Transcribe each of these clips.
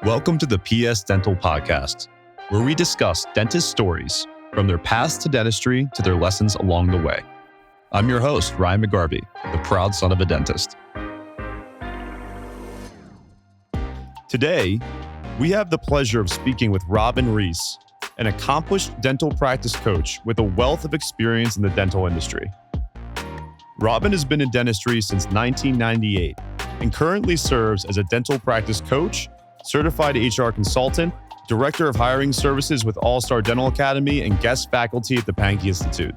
Welcome to the PS Dental Podcast, where we discuss dentist stories from their paths to dentistry to their lessons along the way. I'm your host, Ryan McGarvey, the proud son of a dentist. Today, we have the pleasure of speaking with Robyn Reis, an accomplished dental practice coach with a wealth of experience in the dental industry. Robyn has been in dentistry since 1998 and currently serves as a dental practice coach, certified HR consultant, director of hiring services with All-Star Dental Academy, and guest faculty at the Pankey Institute.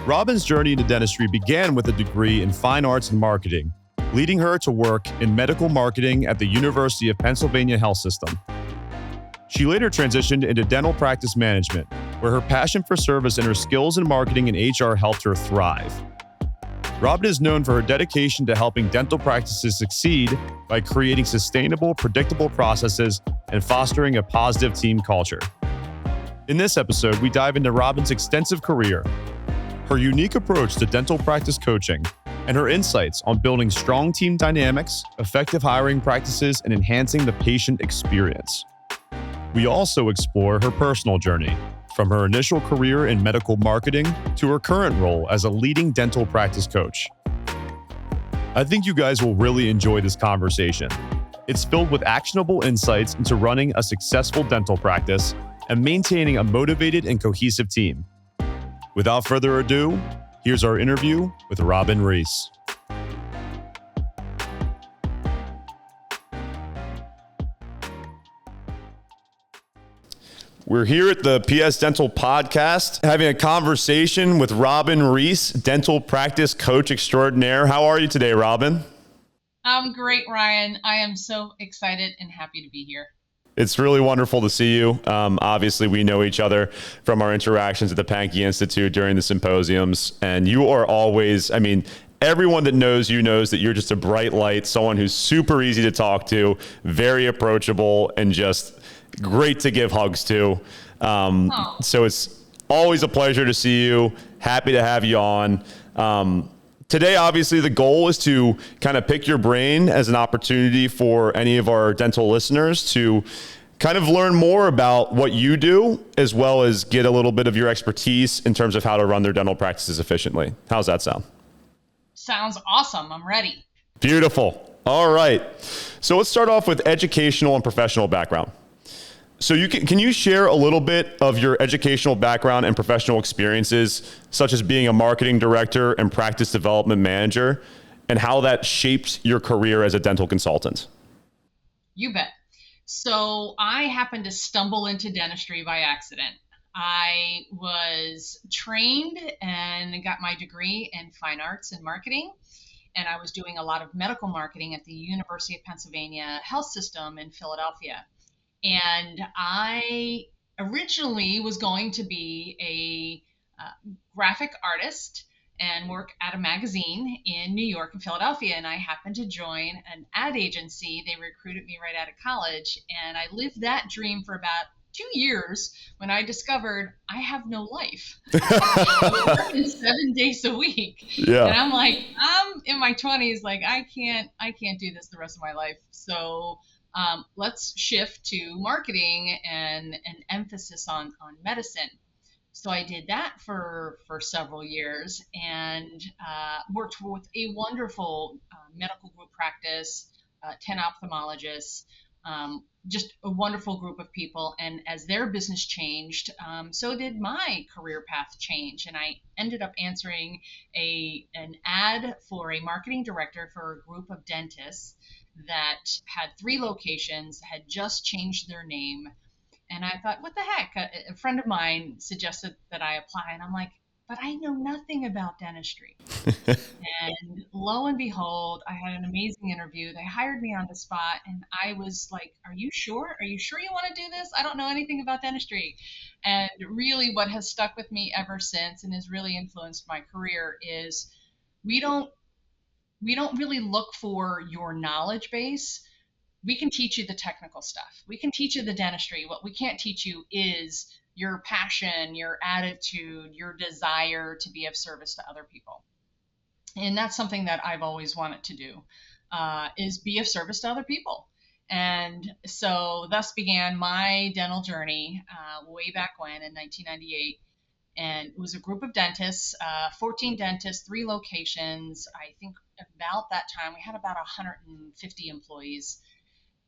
Robyn's journey into dentistry began with a degree in fine arts and marketing, leading her to work in medical marketing at the University of Pennsylvania Health System. She later transitioned into dental practice management, where her passion for service and her skills in marketing and HR helped her thrive. Robyn is known for her dedication to helping dental practices succeed by creating sustainable, predictable processes and fostering a positive team culture. In this episode, we dive into Robyn's extensive career, her unique approach to dental practice coaching, and her insights on building strong team dynamics, effective hiring practices, and enhancing the patient experience. We also explore her personal journey, from her initial career in medical marketing to her current role as a leading dental practice coach. I think you guys will really enjoy this conversation. It's filled with actionable insights into running a successful dental practice and maintaining a motivated and cohesive team. Without further ado, here's our interview with Robyn Reis. We're here at the PS Dental Podcast having a conversation with Robyn Reis, dental practice coach extraordinaire. How are you today, Robyn? I'm great, Ryan. I am so excited and happy to be here. It's really wonderful to see you. Obviously, we know each other from our interactions at the Pankey Institute during the symposiums, and you are always, everyone that knows you knows that you're just a bright light, someone who's super easy to talk to, very approachable, and just great to give hugs to. So it's always a pleasure to see you. Happy to have you on. Today, obviously, the goal is to kind of pick your brain as an opportunity for any of our dental listeners to kind of learn more about what you do, as well as get a little bit of your expertise in terms of how to run their dental practices efficiently. How's that sound? Sounds awesome. I'm ready. Beautiful. All right. So let's start off with educational and professional background. So can you share a little bit of your educational background and professional experiences, such as being a marketing director and practice development manager, and how that shaped your career as a dental consultant? You bet. So I happened to stumble into dentistry by accident. I was trained and got my degree in fine arts and marketing, and I was doing a lot of medical marketing at the University of Pennsylvania Health System in Philadelphia. And I originally was going to be a graphic artist and work at a magazine in New York and Philadelphia. And I happened to join an ad agency. They recruited me right out of college. And I lived that dream for about 2 years when I discovered I have no life. I was working 7 days a week. Yeah. And I'm like, I'm in my 20s. Like, I can't do this the rest of my life. So let's shift to marketing and an emphasis on medicine. So I did that for several years and worked with a wonderful medical group practice, 10 ophthalmologists, just a wonderful group of people. And as their business changed, so did my career path change. And I ended up answering an ad for a marketing director for a group of dentists that had 3 locations, had just changed their name. And I thought, what the heck? A friend of mine suggested that I apply. And I'm like, but I know nothing about dentistry. And lo and behold, I had an amazing interview. They hired me on the spot. And I was like, are you sure? Are you sure you want to do this? I don't know anything about dentistry. And really what has stuck with me ever since and has really influenced my career is we don't really look for your knowledge base. We can teach you the technical stuff. We can teach you the dentistry. What we can't teach you is your passion, your attitude, your desire to be of service to other people. And that's something that I've always wanted to do, is be of service to other people. And so thus began my dental journey way back when in 1998. And it was a group of dentists, 14 dentists, 3 locations. I think about that time we had about 150 employees.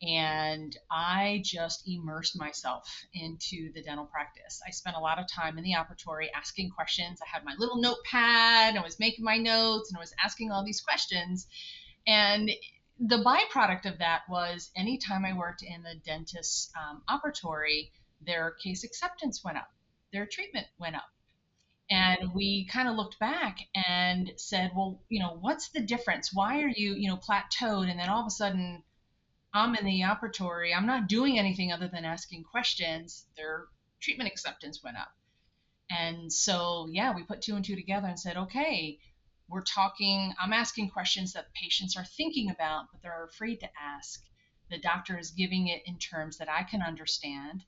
And I just immersed myself into the dental practice. I spent a lot of time in the operatory asking questions. I had my little notepad, I was making my notes, and I was asking all these questions. And the byproduct of that was anytime I worked in the dentist's operatory, their case acceptance went up, their treatment went up. And we kind of looked back and said, well, what's the difference? Why are you, plateaued? And then all of a sudden, I'm in the operatory. I'm not doing anything other than asking questions. Their treatment acceptance went up. And so, yeah, we put 2 and 2 together and said, okay, I'm asking questions that patients are thinking about, but they're afraid to ask. The doctor is giving it in terms that I can understand.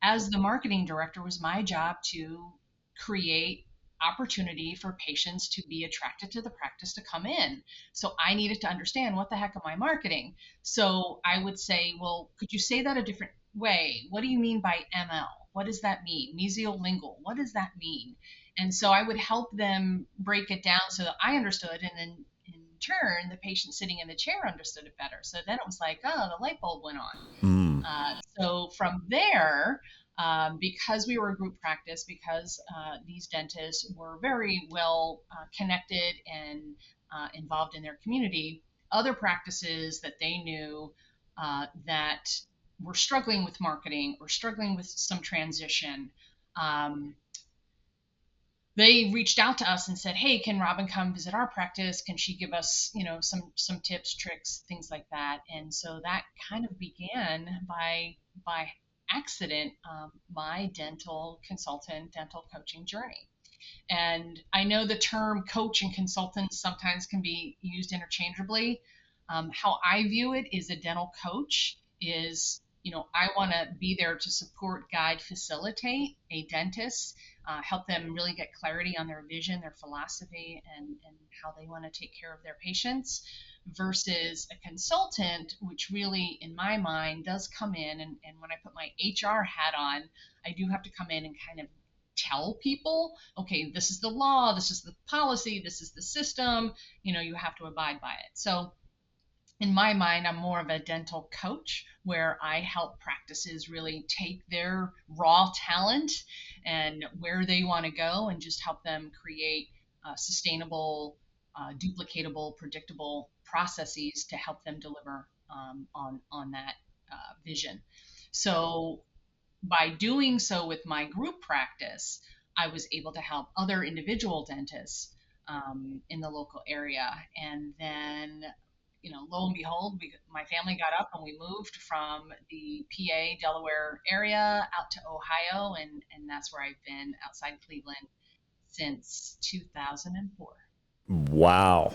As the marketing director, it was my job to create opportunity for patients to be attracted to the practice to come in. So I needed to understand what the heck am I marketing? So I would say, well, could you say that a different way? What do you mean by ML? What does that mean? Mesiolingual, what does that mean? And so I would help them break it down so that I understood, and then in turn, the patient sitting in the chair understood it better. So then it was like, oh, the light bulb went on. Mm. So from there, because we were a group practice, because these dentists were very well connected and involved in their community, other practices that they knew that were struggling with marketing or struggling with some transition, um, they reached out to us and said, "Hey, can Robyn come visit our practice? Can she give us, some tips, tricks, things like that?" And so that kind of began by accident, my dental consultant, dental coaching journey. And I know the term coach and consultant sometimes can be used interchangeably. How I view it is a dental coach is, I want to be there to support, guide, facilitate a dentist, help them really get clarity on their vision, their philosophy, and how they want to take care of their patients, versus a consultant, which really, in my mind, does come in. And when I put my HR hat on, I do have to come in and kind of tell people, okay, this is the law, this is the policy, this is the system, you have to abide by it. So in my mind, I'm more of a dental coach where I help practices really take their raw talent and where they want to go and just help them create sustainable, duplicatable, predictable processes to help them deliver on that vision. So by doing so with my group practice, I was able to help other individual dentists in the local area. And then, lo and behold, my family got up and we moved from the PA, Delaware area out to Ohio. And that's where I've been outside Cleveland since 2004. Wow.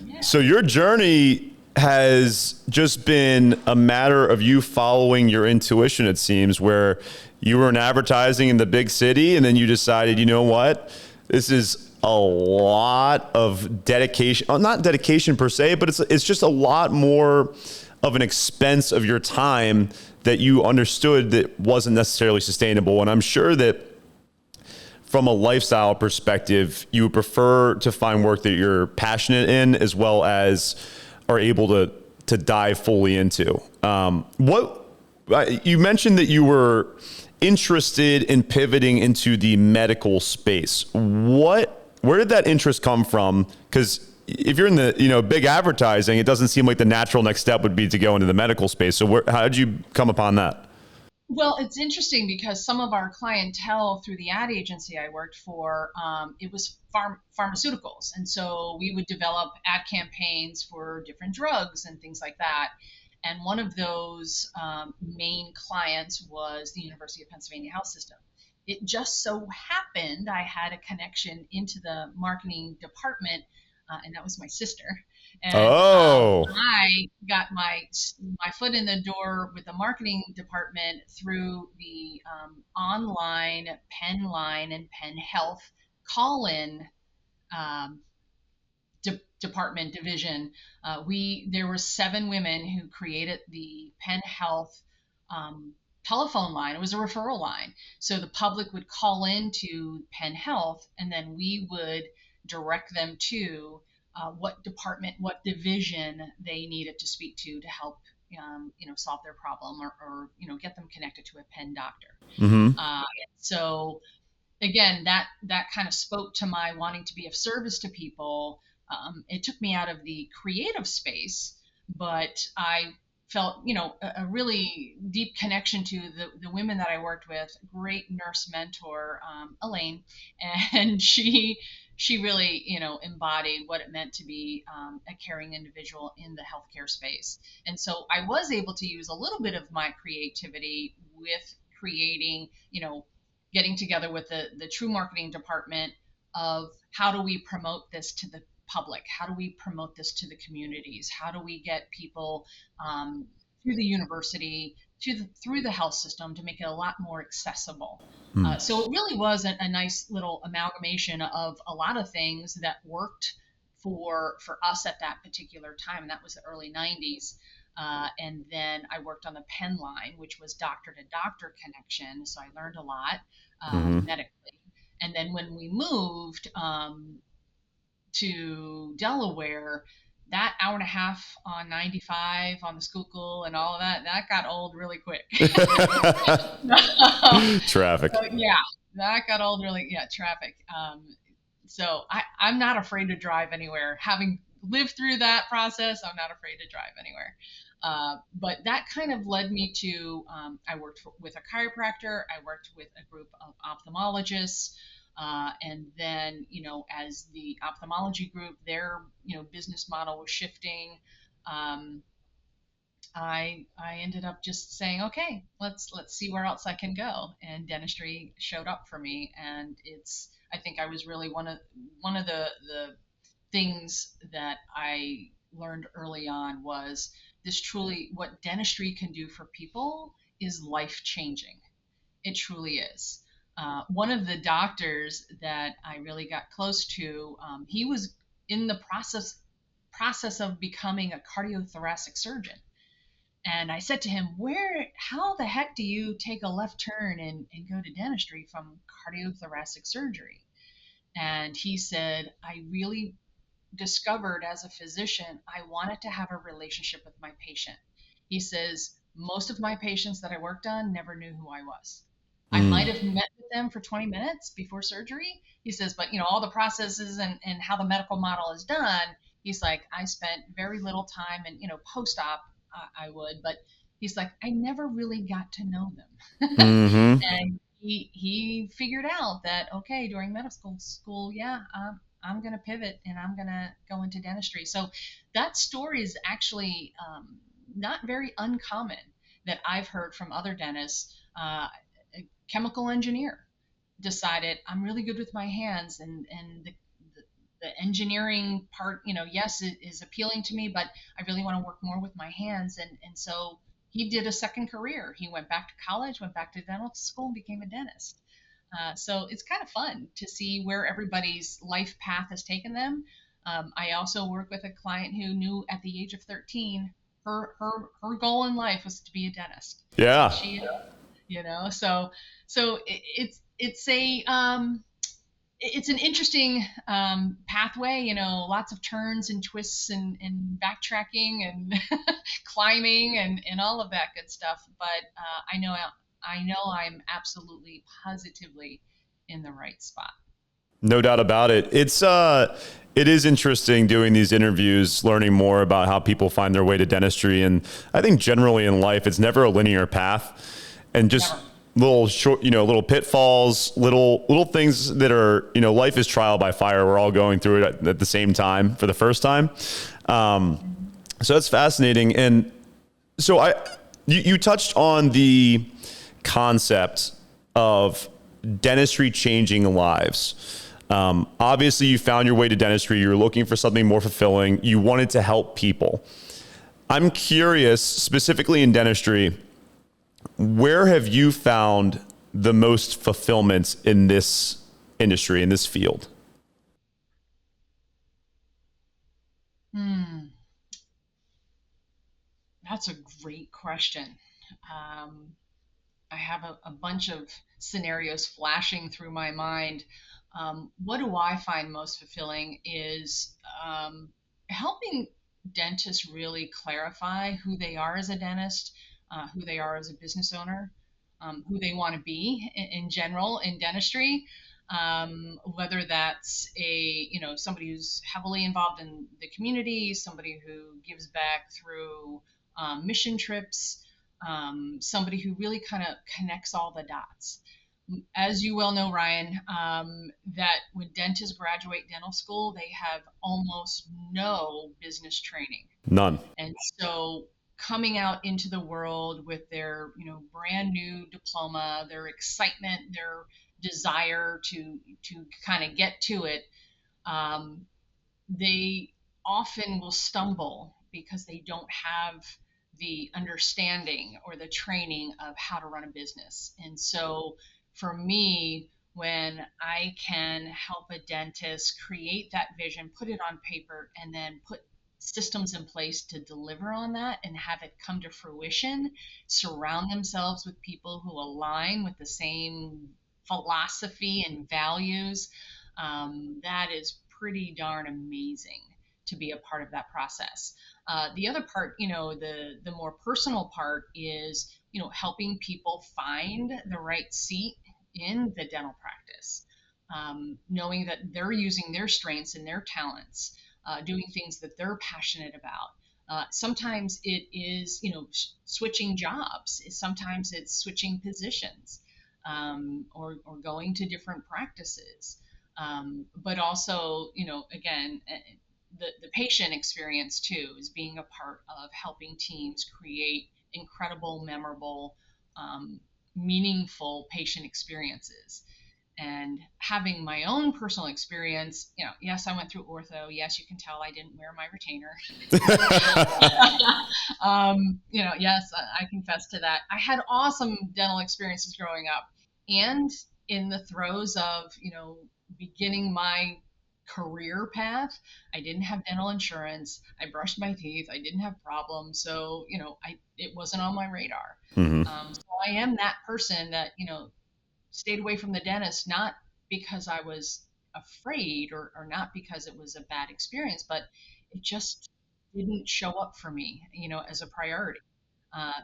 Yeah. So your journey has just been a matter of you following your intuition, it seems, where you were in advertising in the big city and then you decided, you know what, this is a lot of dedication, not dedication per se, but it's just a lot more of an expense of your time that you understood that wasn't necessarily sustainable. And I'm sure that from a lifestyle perspective, you would prefer to find work that you're passionate in as well as are able to dive fully into. What you mentioned that you were interested in pivoting into the medical space. Where did that interest come from? Because if you're in the big advertising, it doesn't seem like the natural next step would be to go into the medical space. So how did you come upon that? Well, it's interesting because some of our clientele through the ad agency I worked for, it was pharmaceuticals. And so we would develop ad campaigns for different drugs and things like that. And one of those main clients was the University of Pennsylvania Health System. It just so happened I had a connection into the marketing department, and that was my sister. And Oh, I got my foot in the door with the marketing department through the online Penn Line and Penn Health call-in um, department division, there were 7 women who created the Penn Health telephone line. It was a referral line. So the public would call into Penn Health, and then we would direct them to what department, what division they needed to speak to help, solve their problem or get them connected to a Penn doctor. Mm-hmm. So again, that kind of spoke to my wanting to be of service to people. It took me out of the creative space, but I felt, a really deep connection to the women that I worked with. Great nurse mentor, Elaine, and she really, embodied what it meant to be a caring individual in the healthcare space. And so I was able to use a little bit of my creativity with creating, getting together with the true marketing department of how do we promote this to the public? How do we promote this to the communities? How do we get people through the university, through the health system to make it a lot more accessible? So it really was a nice little amalgamation of a lot of things that worked for us at that particular time, and that was the early 90s. And then I worked on the Penn line, which was doctor to doctor connection. So I learned a lot medically. And then when we moved to Delaware, that hour and a half on 95 on the Schuylkill and all of that got old really quick. Traffic. So, yeah, that got old really, traffic. So I'm not afraid to drive anywhere. Having lived through that process, I'm not afraid to drive anywhere. But that kind of led me to, I worked with a chiropractor, I worked with a group of ophthalmologists, and then, as the ophthalmology group, their, business model was shifting. I ended up just saying, okay, let's see where else I can go. And dentistry showed up for me. And I think I was really one of the things that I learned early on was this truly, what dentistry can do for people is life-changing. It truly is. One of the doctors that I really got close to, he was in the process of becoming a cardiothoracic surgeon. And I said to him, how the heck do you take a left turn and go to dentistry from cardiothoracic surgery? And he said, I really discovered as a physician, I wanted to have a relationship with my patient. He says, most of my patients that I worked on never knew who I was. I might have met with them for 20 minutes before surgery. He says, but all the processes and how the medical model is done, he's like, I spent very little time and, post-op I would, but he's like, I never really got to know them. Mm-hmm. And he figured out that, okay, during medical school, I'm going to pivot and I'm going to go into dentistry. So that story is actually not very uncommon that I've heard from other dentists. A chemical engineer decided I'm really good with my hands, and the engineering part, yes, it is appealing to me, but I really want to work more with my hands. And so he did a second career. He went back to college, went back to dental school, and became a dentist. So it's kind of fun to see where everybody's life path has taken them. I also work with a client who knew at the age of 13, her goal in life was to be a dentist. Yeah. So it's an interesting pathway, lots of turns and twists and backtracking and climbing and all of that good stuff. But I know I'm absolutely positively in the right spot. No doubt about it. It is interesting doing these interviews, learning more about how people find their way to dentistry. And I think generally in life, it's never a linear path, and just little short, little pitfalls, little things that are, life is trial by fire. We're all going through it at the same time for the first time. So that's fascinating. And so you touched on the concept of dentistry changing lives. Obviously you found your way to dentistry. You're looking for something more fulfilling. You wanted to help people. I'm curious, specifically in dentistry, where have you found the most fulfillment in this industry, in this field? That's a great question. Um, I have a bunch of scenarios flashing through my mind. What do I find most fulfilling is helping dentists really clarify who they are as a dentist, who they are as a business owner, who they want to be in general in dentistry. Whether that's somebody who's heavily involved in the community, somebody who gives back through mission trips, somebody who really kind of connects all the dots. As you well know, Ryan, that when dentists graduate dental school, they have almost no business training. None. And so coming out into the world with their, brand new diploma, their excitement, their desire to kind of get to it, um, they often will stumble because they don't have the understanding or the training of how to run a business. And so for me, when I can help a dentist create that vision, put it on paper, and then put systems in place to deliver on that and have it come to fruition, surround themselves with people who align with the same philosophy and values, that is pretty darn amazing to be a part of that process. The other part, the more personal part is, helping people find the right seat in the dental practice, knowing that they're using their strengths and their talents, doing things that they're passionate about. Sometimes it is, switching jobs. Sometimes it's switching positions, or going to different practices. But also, again, the patient experience too is being a part of helping teams create incredible, memorable, meaningful patient experiences. And having my own personal experience, yes, I went through ortho. Yes, you can tell I didn't wear my retainer. Yes, I confess to that. I had awesome dental experiences growing up, and in the throes of, beginning my career path, I didn't have dental insurance. I brushed my teeth. I didn't have problems. So, it wasn't on my radar. Mm-hmm. So I am that person that, stayed away from the dentist, not because I was afraid or not because it was a bad experience, but it just didn't show up for me, as a priority.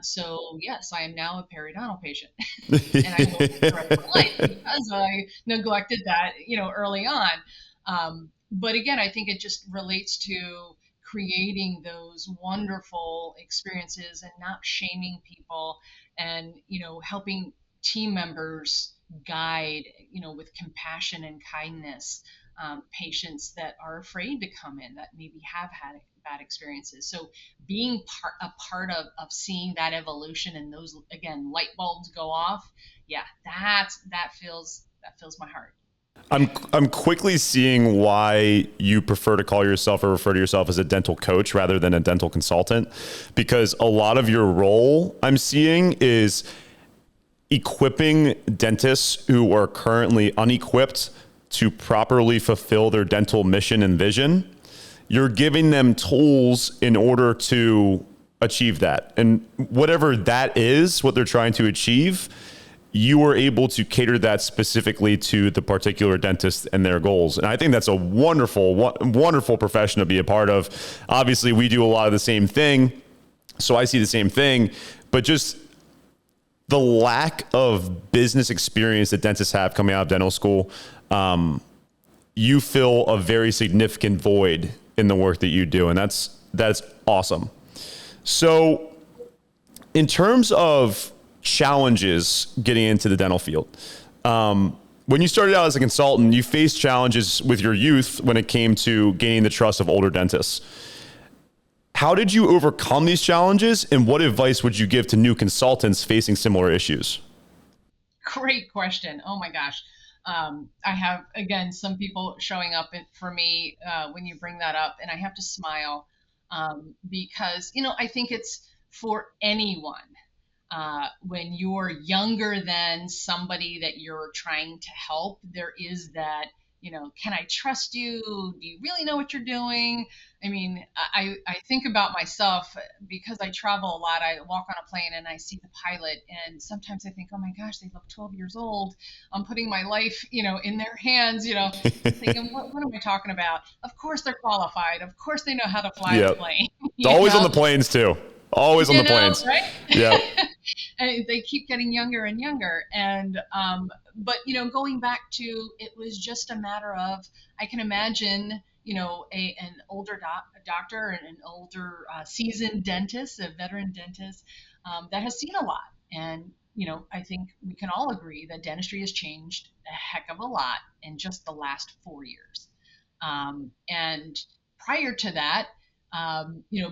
So yes, I am now a periodontal patient, and I hope for the rest of my life because I neglected that, early on. But again, I think it just relates to creating those wonderful experiences and not shaming people, and helping team members guide, with compassion and kindness, patients that are afraid to come in, that maybe have had bad experiences. So being a part of seeing that evolution and those, again, light bulbs go off, yeah, that fills my heart. I'm quickly seeing why you prefer to call yourself or refer to yourself as a dental coach rather than a dental consultant, because a lot of your role I'm seeing is equipping dentists who are currently unequipped to properly fulfill their dental mission and vision. You're giving them tools in order to achieve that. And whatever that is, what they're trying to achieve, you are able to cater that specifically to the particular dentist and their goals. And I think that's a wonderful, wonderful profession to be a part of. Obviously, we do a lot of the same thing, so I see the same thing, but just the lack of business experience that dentists have coming out of dental school, you fill a very significant void in the work that you do, and that's awesome. So in terms of challenges getting into the dental field, when you started out as a consultant, you faced challenges with your youth when it came to gaining the trust of older dentists. How did you overcome these challenges, and what advice would you give to new consultants facing similar issues? Great question. Oh my gosh. I have, again, some people showing up for me when you bring that up, and I have to smile, because, I think it's for anyone. When you're younger than somebody that you're trying to help, there is that can I trust you? Do you really know what you're doing? I mean, I think about myself because I travel a lot. I walk on a plane and I see the pilot, and sometimes I think, oh my gosh, they look 12 years old. I'm putting my life, in their hands, thinking, what am I talking about? Of course they're qualified. Of course they know how to fly a Yep. plane. It's always on the planes too. Always on the planes. Right? Yeah. And they keep getting younger and younger. And, but, going back to, it was just a matter of, I can imagine, an older doctor and an older seasoned dentist, a veteran dentist that has seen a lot. And, I think we can all agree that dentistry has changed a heck of a lot in just the last 4 years. And prior to that,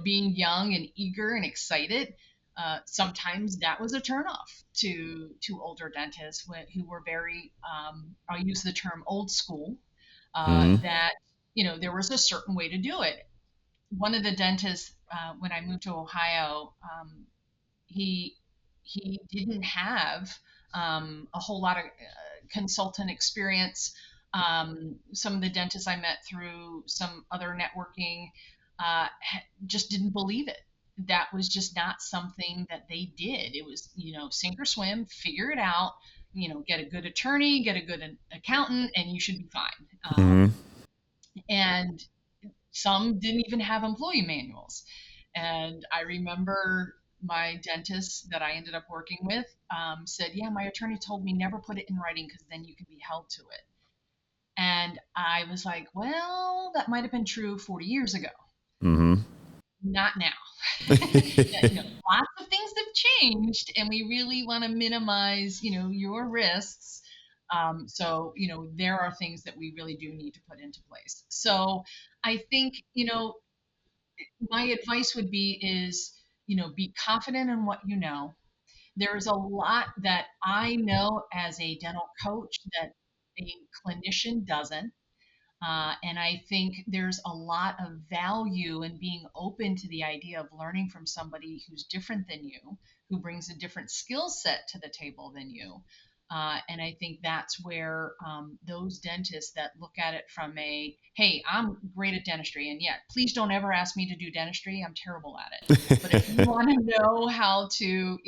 being young and eager and excited, sometimes that was a turnoff to older dentists who were very, I'll use the term old school, that, there was a certain way to do it. One of the dentists, when I moved to Ohio, he didn't have a whole lot of consultant experience. Some of the dentists I met through some other networking just didn't believe it. That was just not something that they did. It was, sink or swim, figure it out, get a good attorney, get a good accountant, and you should be fine. And some didn't even have employee manuals. And I remember my dentist that I ended up working with said, yeah, my attorney told me never put it in writing because then you could be held to it. And I was like, well, that might have been true 40 years ago. Not now. Lots of things have changed, and we really want to minimize, your risks. So, there are things that we really do need to put into place. So I think, my advice would be is, be confident in what you know. There's a lot that I know as a dental coach that a clinician doesn't. And I think there's a lot of value in being open to the idea of learning from somebody who's different than you, who brings a different skill set to the table than you. And I think that's where those dentists that look at it from hey, I'm great at dentistry, and please don't ever ask me to do dentistry. I'm terrible at it. But if you want to know how to,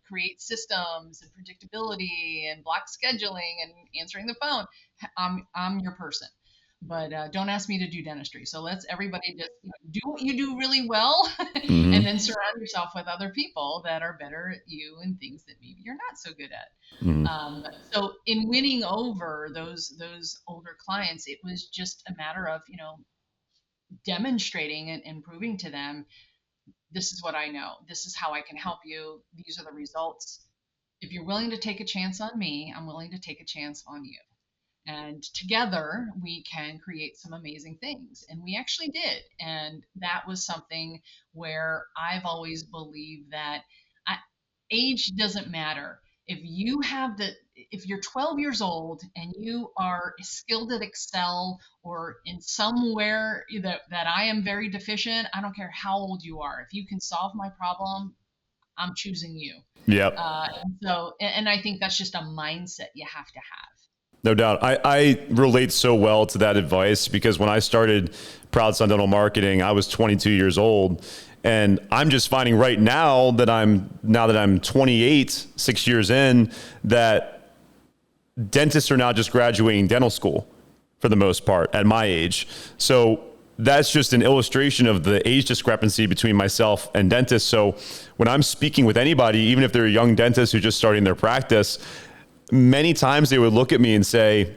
create systems and predictability and block scheduling and answering the phone, I'm your person. But don't ask me to do dentistry. So let's everybody just do what you do really well, and then surround yourself with other people that are better at you and things that maybe you're not so good at. So in winning over those older clients, it was just a matter of demonstrating and proving to them, this is what I know. This is how I can help you. These are the results. If you're willing to take a chance on me, I'm willing to take a chance on you. And together we can create some amazing things. And we actually did. And that was something where I've always believed that age doesn't matter. If you're 12 years old and you are skilled at Excel or in somewhere that I am very deficient, I don't care how old you are. If you can solve my problem, I'm choosing you. Yep. And I think that's just a mindset you have to have. No doubt. I relate so well to that advice because when I started Proud Son Dental Marketing, I was 22 years old. And I'm just finding right now that I'm 28, 6 years in, that dentists are now just graduating dental school for the most part at my age. So that's just an illustration of the age discrepancy between myself and dentists. So when I'm speaking with anybody, even if they're a young dentist who's just starting their practice, many times they would look at me and say,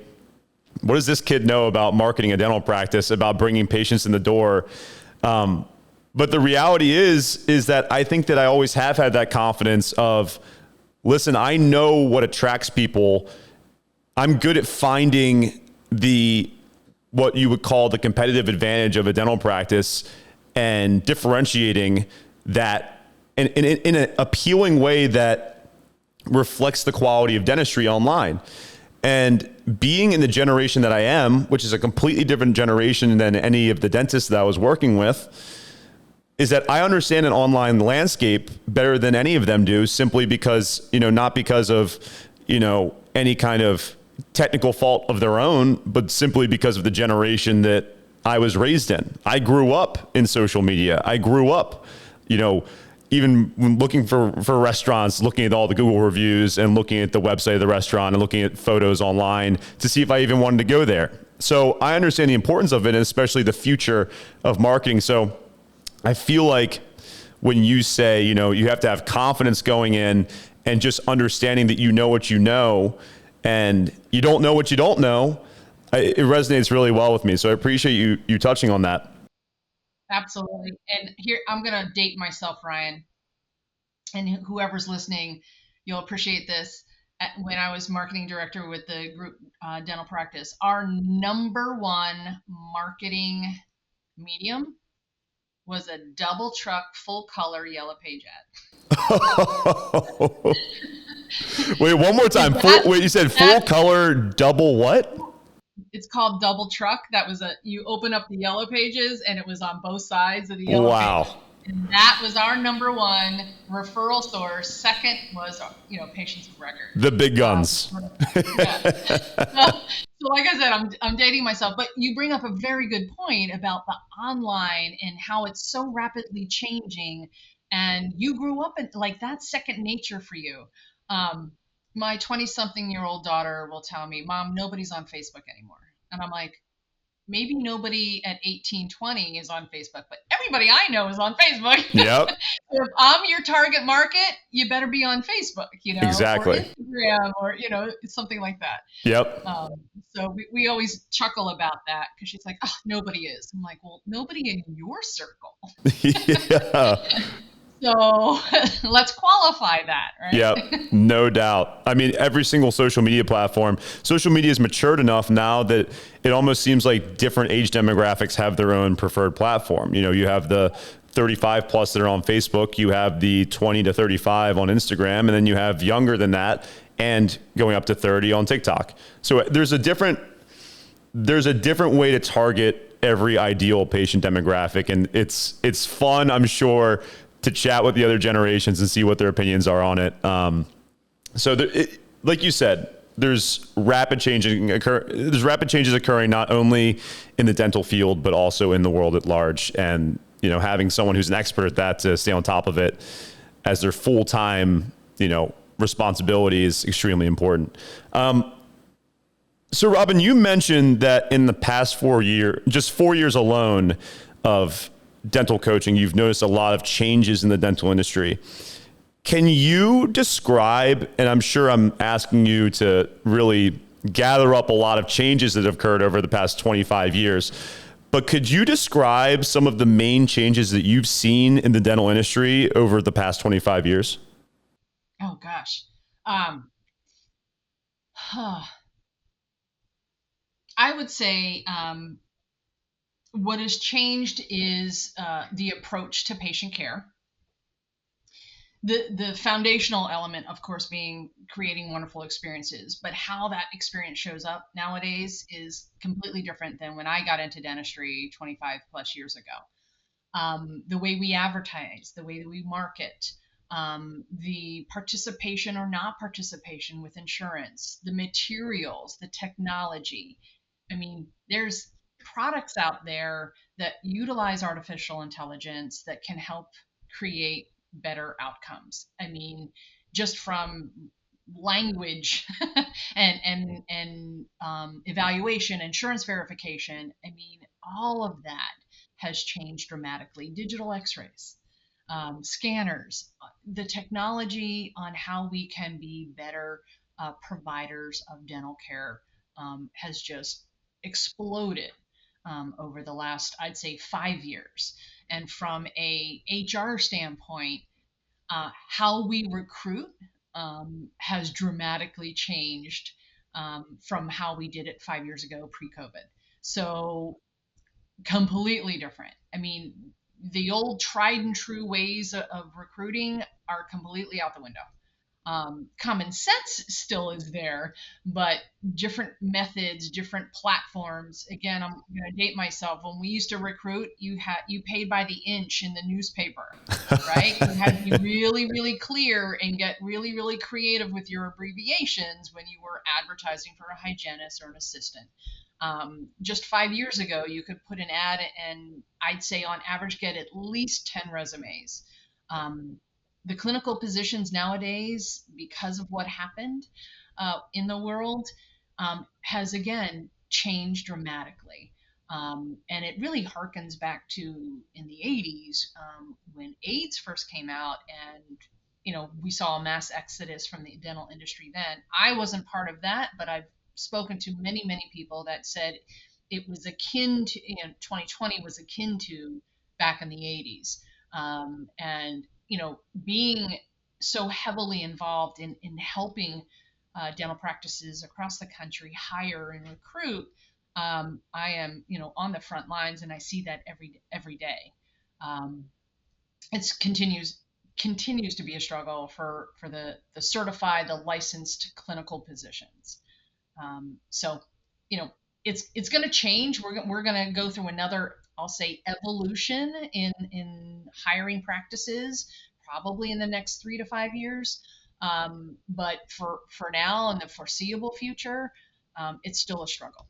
what does this kid know about marketing a dental practice, about bringing patients in the door? But the reality is that I think that I always have had that confidence of, listen, I know what attracts people. I'm good at finding what you would call the competitive advantage of a dental practice and differentiating that in an appealing way that reflects the quality of dentistry online. And being in the generation that I am, which is a completely different generation than any of the dentists that I was working with, is that I understand an online landscape better than any of them do, simply because, not because of, any kind of, technical fault of their own, but simply because of the generation that I was raised in. I grew up in social media. I grew up, even when looking for restaurants, looking at all the Google reviews and looking at the website of the restaurant and looking at photos online to see if I even wanted to go there. So I understand the importance of it, and especially the future of marketing. So I feel like when you say, you have to have confidence going in and just understanding that you know what you know and you don't know what you don't know, it resonates really well with me. So I appreciate you touching on that. Absolutely. And here, I'm going to date myself, Ryan, and whoever's listening, you'll appreciate this. When I was marketing director with the group dental practice, our number one marketing medium was a double truck, full color yellow page ad. Wait, one more time. Wait, you said full color double what? It's called double truck. That was you open up the yellow pages and it was on both sides of the yellow pages. And that was our number one referral source. Second was, patients of record. The big guns. So like I said, I'm dating myself, but you bring up a very good point about the online and how it's so rapidly changing. And you grew up in like that's second nature for you. My 20-something-year-old daughter will tell me, Mom, nobody's on Facebook anymore. And I'm like, maybe nobody at 18, 20 is on Facebook, but everybody I know is on Facebook. Yep. If I'm your target market, you better be on Facebook, exactly. or Instagram, or, something like that. Yep. So we always chuckle about that because she's like, oh, nobody is. I'm like, well, nobody in your circle. Yeah. So let's qualify that, right? Yep, no doubt. I mean, every single social media has matured enough now that it almost seems like different age demographics have their own preferred platform. You have the 35 plus that are on Facebook, you have the 20 to 35 on Instagram, and then you have younger than that and going up to 30 on TikTok. So there's a different way to target every ideal patient demographic, and it's fun, I'm sure, to chat with the other generations and see what their opinions are on it. So like you said, there's rapid changes occurring not only in the dental field, but also in the world at large. And, having someone who's an expert at that to stay on top of it as their full-time, responsibility is extremely important. So Robyn, you mentioned that in the past 4 years, just 4 years alone of dental coaching, you've noticed a lot of changes in the dental industry. Can you describe, and I'm sure I'm asking you to really gather up a lot of changes that have occurred over the past 25 years, but could you describe some of the main changes that you've seen in the dental industry over the past 25 years? Oh, gosh. I would say what has changed is the approach to patient care. The foundational element, of course, being creating wonderful experiences, but how that experience shows up nowadays is completely different than when I got into dentistry 25 plus years ago. The way we advertise, the way that we market, the participation or not participation with insurance, the materials, the technology. I mean, there's products out there that utilize artificial intelligence that can help create better outcomes. I mean, just from language and evaluation, insurance verification. I mean, all of that has changed dramatically. Digital X-rays, scanners, the technology on how we can be better providers of dental care has just exploded over the last, I'd say, 5 years. And from a HR standpoint, how we recruit has dramatically changed from how we did it 5 years ago pre-COVID. So completely different. I mean, the old tried and true ways of recruiting are completely out the window. Common sense still is there, but different methods, different platforms. Again, I'm going to date myself. When we used to recruit, you paid by the inch in the newspaper, right? You had to be really, really clear and get really, really creative with your abbreviations when you were advertising for a hygienist or an assistant. Just 5 years ago, you could put an ad and I'd say on average get at least 10 resumes. Um, the clinical positions nowadays, because of what happened in the world, has again changed dramatically. And it really harkens back to in the 80s when AIDS first came out, and we saw a mass exodus from the dental industry then. I wasn't part of that, but I've spoken to many, many people that said it was akin to, 2020 was akin to back in the 80s. And being so heavily involved in helping dental practices across the country hire and recruit, I am, on the front lines, and I see that every day. Um, it continues to be a struggle for the certified, the licensed clinical positions. So, you know, it's going to change. We're going to go through another, I'll say, evolution in hiring practices, probably in the next 3 to 5 years. But for now and the foreseeable future, it's still a struggle.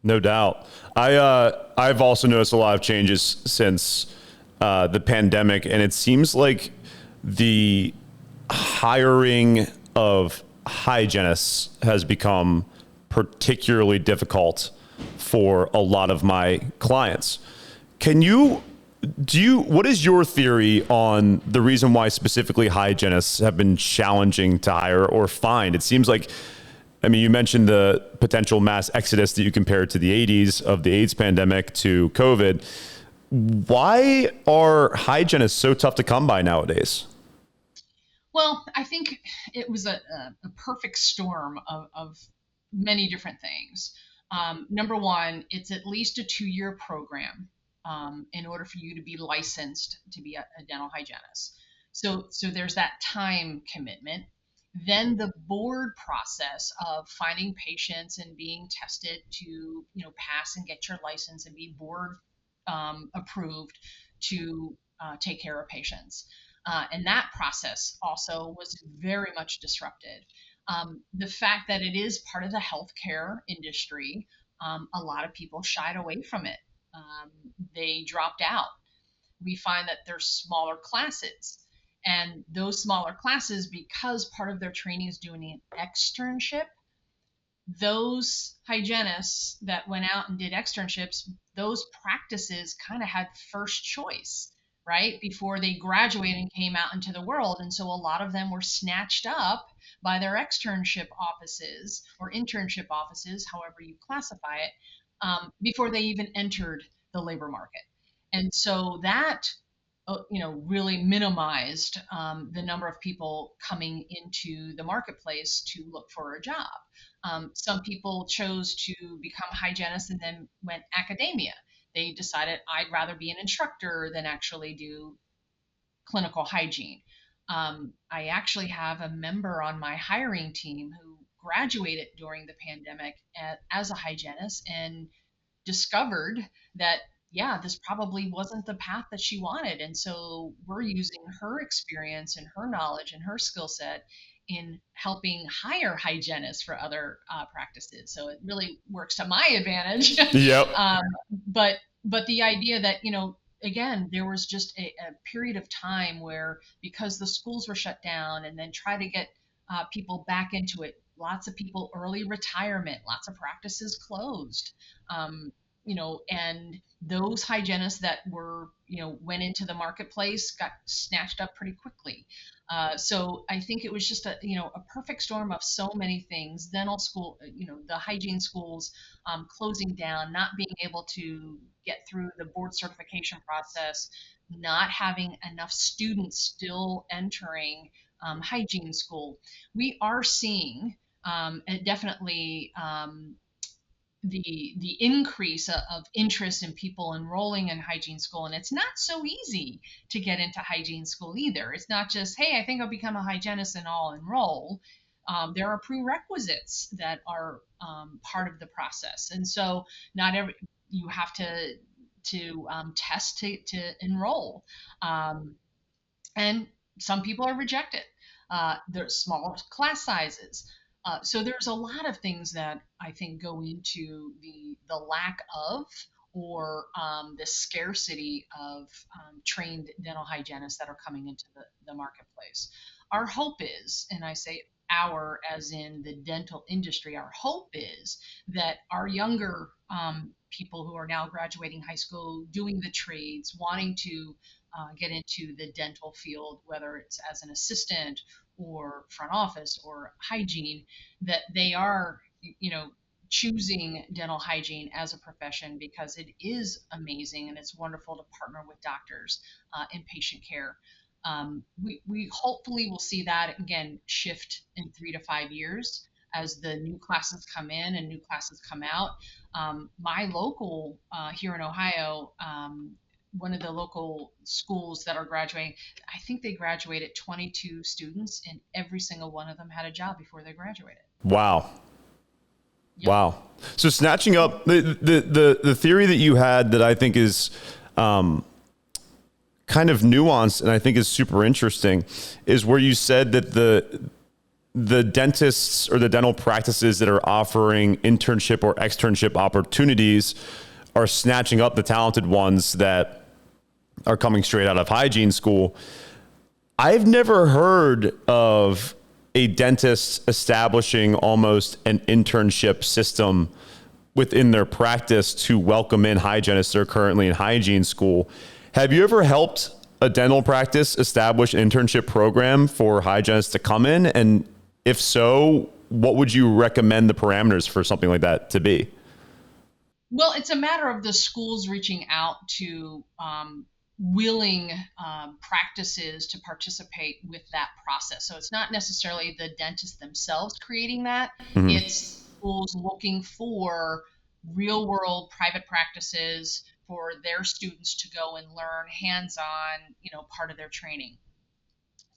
No doubt. I've also noticed a lot of changes since the pandemic, and it seems like the hiring of hygienists has become particularly difficult for a lot of my clients. What is your theory on the reason why specifically hygienists have been challenging to hire or find? It seems like, I mean, you mentioned the potential mass exodus that you compared to the 80s of the AIDS pandemic to COVID. Why are hygienists so tough to come by nowadays? Well, I think it was a perfect storm of many different things. Number one, it's at least a 2-year program in order for you to be licensed to be a dental hygienist. So there's that time commitment. Then the board process of finding patients and being tested to pass and get your license and be board approved to take care of patients. And that process also was very much disrupted. The fact that it is part of the healthcare industry, a lot of people shied away from it. They dropped out. We find that there's smaller classes. And those smaller classes, because part of their training is doing an externship, those hygienists that went out and did externships, those practices kind of had first choice, right? Before they graduated and came out into the world. And so a lot of them were snatched up by their externship offices or internship offices, however you classify it, before they even entered the labor market. And so that really minimized the number of people coming into the marketplace to look for a job. Some people chose to become hygienists and then went academia. They decided I'd rather be an instructor than actually do clinical hygiene. I actually have a member on my hiring team who graduated during the pandemic as a hygienist and discovered that, yeah, this probably wasn't the path that she wanted. And so we're using her experience and her knowledge and her skill set in helping hire hygienists for other practices. So it really works to my advantage. Yep. But the idea that, again, there was just a period of time where, because the schools were shut down and then try to get people back into it, lots of people early retirement, lots of practices closed. And those hygienists that were, went into the marketplace got snatched up pretty quickly. So I think it was just a perfect storm of so many things. Dental school, the hygiene schools closing down, not being able to get through the board certification process, not having enough students still entering hygiene school. We are seeing definitely the increase of interest in people enrolling in hygiene school, and it's not so easy to get into hygiene school either. It's not just, hey, I think I'll become a hygienist and I'll enroll. There are prerequisites that are part of the process, and so not every you have to test to enroll. Um, and some people are rejected. There's small class sizes. So there's a lot of things that I think go into the lack of or the scarcity of trained dental hygienists that are coming into the marketplace. Our hope is, and I say our as in the dental industry, our hope is that our younger people who are now graduating high school, doing the trades, wanting to get into the dental field, whether it's as an assistant or front office or hygiene, that they are, you know, choosing dental hygiene as a profession because it is amazing and it's wonderful to partner with doctors in patient care. We hopefully will see that again shift in 3 to 5 years as the new classes come in and new classes come out. My local here in Ohio, one of the local schools that are graduating, I think they graduated 22 students, and every single one of them had a job before they graduated. Wow. Yep. Wow. So snatching up the theory that you had that I think is kind of nuanced and I think is super interesting is where you said that the dentists or the dental practices that are offering internship or externship opportunities are snatching up the talented ones that are coming straight out of hygiene school. I've never heard of a dentist establishing almost an internship system within their practice to welcome in hygienists that are currently in hygiene school. Have you ever helped a dental practice establish an internship program for hygienists to come in? And if so, what would you recommend the parameters for something like that to be? Well, it's a matter of the schools reaching out to willing practices to participate with that process. So it's not necessarily the dentists themselves creating that, Mm-hmm. it's schools looking for real world private practices for their students to go and learn hands on, part of their training.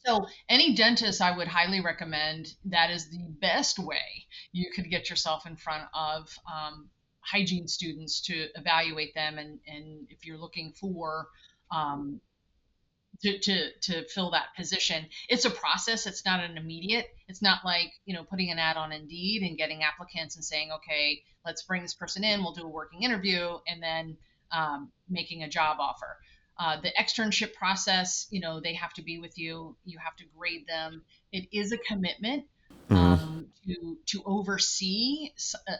So any dentist I would highly recommend, that is the best way you could get yourself in front of hygiene students to evaluate them. And if you're looking for um, to fill that position, it's a process. It's not an immediate. It's not like, putting an ad on Indeed and getting applicants and saying, okay, let's bring this person in, we'll do a working interview, and then making a job offer. The externship process, they have to be with you. You have to grade them. It is a commitment Mm-hmm. to oversee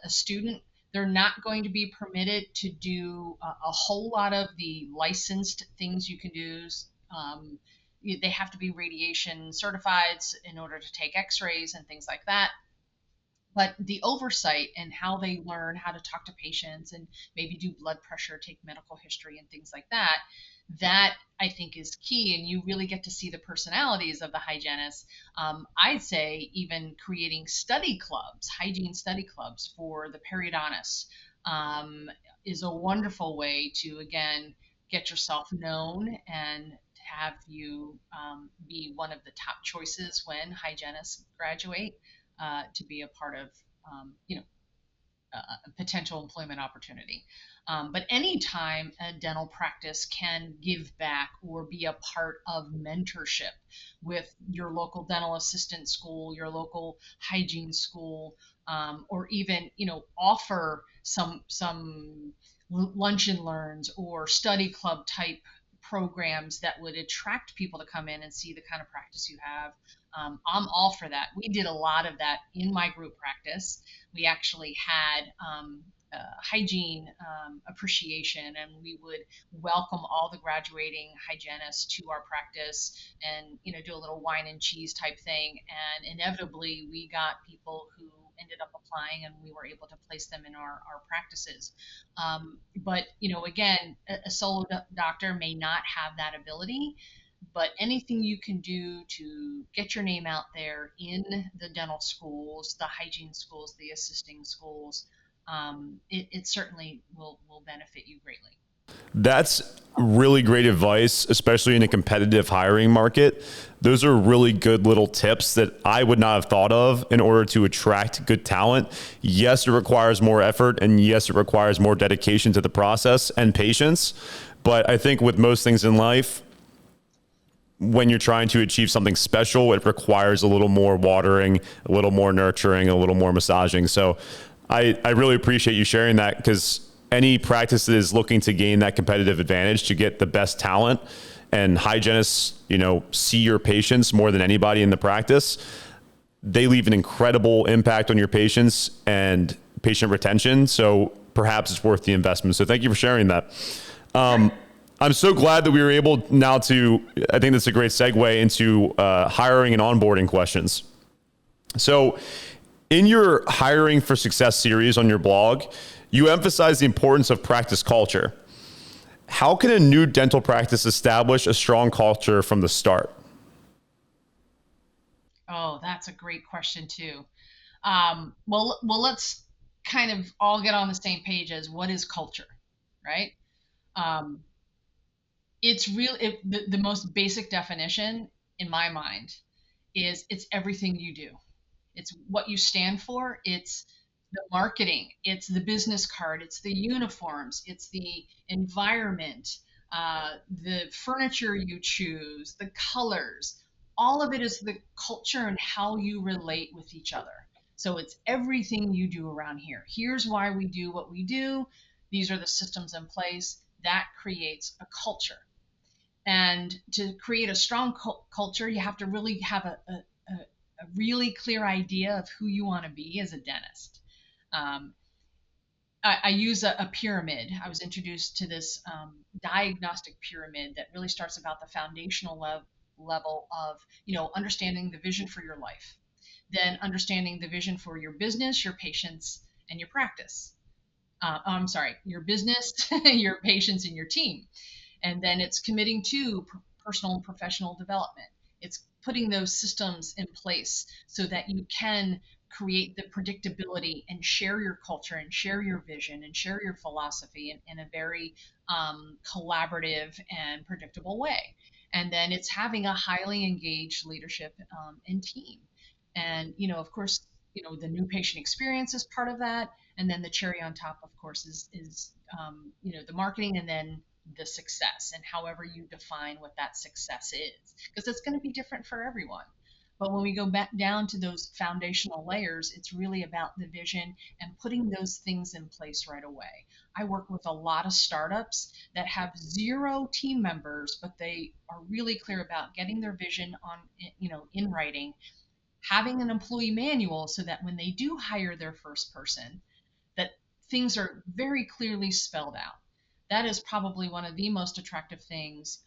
a student. They're not going to be permitted to do a whole lot of the licensed things you can do. Um, they have to be radiation certified in order to take x-rays and things like that. But the oversight and how they learn how to talk to patients and maybe do blood pressure, take medical history and things like that, that I think is key. And you really get to see the personalities of the hygienists. I'd say even creating study clubs, hygiene study clubs for the periodontists, um, is a wonderful way to, again, get yourself known and have you be one of the top choices when hygienists graduate, to be a part of, um, you know, a potential employment opportunity. But anytime a dental practice can give back or be a part of mentorship with your local dental assistant school, your local hygiene school, or even, offer some lunch and learns or study club type programs that would attract people to come in and see the kind of practice you have. I'm all for that. We did a lot of that in my group practice. We actually had hygiene appreciation, and we would welcome all the graduating hygienists to our practice and, do a little wine and cheese type thing. And inevitably, we got people who ended up applying, and we were able to place them in our practices. But, again, a solo doctor may not have that ability, but anything you can do to get your name out there in the dental schools, the hygiene schools, the assisting schools, it certainly will benefit you greatly. That's really great advice, especially in a competitive hiring market. Those are really good little tips that I would not have thought of in order to attract good talent. Yes, it requires more effort, and yes, it requires more dedication to the process and patience. But I think with most things in life, when you're trying to achieve something special, it requires a little more watering, a little more nurturing, a little more massaging. So I really appreciate you sharing that, because any practice that is looking to gain that competitive advantage to get the best talent, and hygienists, see your patients more than anybody in the practice, they leave an incredible impact on your patients and patient retention. So perhaps it's worth the investment. So thank you for sharing that. I'm so glad that we were able now to, I think that's a great segue into hiring and onboarding questions. So in your Hiring for Success series on your blog, you emphasize the importance of practice culture. How can a new dental practice establish a strong culture from the start? Oh, that's a great question too. Well, let's kind of all get on the same page as what is culture, right? Um, the most basic definition in my mind is it's everything you do. It's what you stand for. It's the marketing. It's the business card. It's the uniforms. It's the environment, the furniture you choose, the colors. All of it is the culture and how you relate with each other. So it's everything you do around here. Here's why we do what we do. These are the systems in place. That creates a culture. And to create a strong culture, you have to really have a really clear idea of who you want to be as a dentist. Um, I use a pyramid. I was introduced to this diagnostic pyramid that really starts about the foundational level of, understanding the vision for your life, then understanding the vision for your business, your patients, and your practice. I'm sorry, your business, your patients, and your team. And then it's committing to personal and professional development. It's putting those systems in place so that you can create the predictability and share your culture and share your vision and share your philosophy in a very collaborative and predictable way. And then it's having a highly engaged leadership and team. And, of course, the new patient experience is part of that. And then the cherry on top, of course, is the marketing, and then the success, and however you define what that success is, because it's going to be different for everyone. But when we go back down to those foundational layers, it's really about the vision and putting those things in place right away. I work with a lot of startups that have zero team members, but they are really clear about getting their vision on, in writing, having an employee manual so that when they do hire their first person, that things are very clearly spelled out. That is probably one of the most attractive things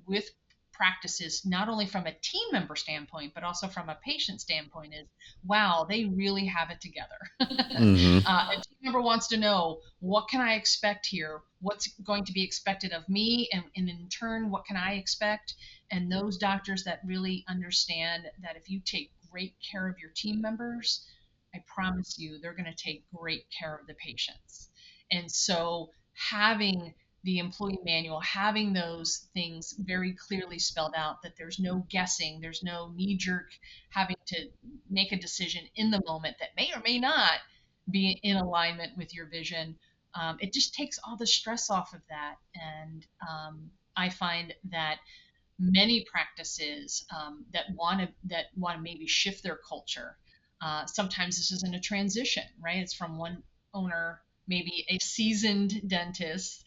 with practices, not only from a team member standpoint, but also from a patient standpoint, is wow, they really have it together. Mm-hmm. A team member wants to know, what can I expect here? What's going to be expected of me? And in turn, what can I expect? And those doctors that really understand that if you take great care of your team members, I promise you, they're going to take great care of the patients. And so having the employee manual, having those things very clearly spelled out, that there's no guessing, there's no knee jerk having to make a decision in the moment that may or may not be in alignment with your vision. It just takes all the stress off of that. And I find that many practices that want to maybe shift their culture. Sometimes this isn't a transition, right? It's from one owner, maybe a seasoned dentist,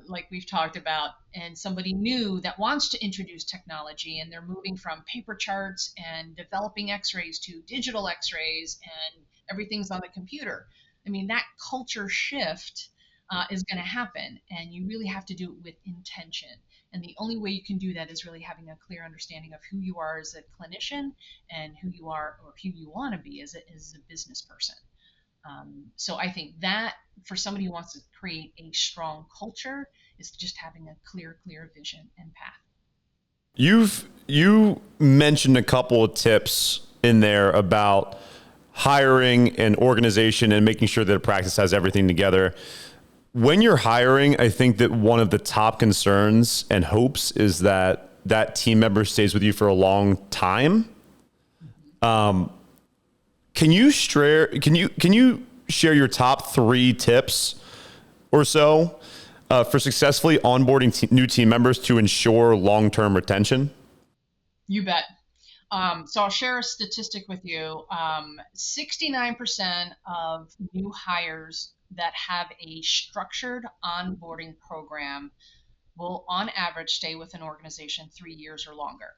like we've talked about, and somebody new that wants to introduce technology, and they're moving from paper charts and developing X-rays to digital X-rays, and everything's on the computer. I mean, that culture shift is going to happen, and you really have to do it with intention. And the only way you can do that is really having a clear understanding of who you are as a clinician, and who you are, or who you want to be as a business person. So I think that for somebody who wants to create a strong culture is just having a clear vision and path. You mentioned a couple of tips in there about hiring and organization and making sure that a practice has everything together. When you're hiring, I think that one of the top concerns and hopes is that that team member stays with you for a long time. Can you share your top 3 tips or so for successfully onboarding new team members to ensure long-term retention? You bet. So I'll share a statistic with you. 69% of new hires that have a structured onboarding program will, on average, stay with an organization 3 years or longer.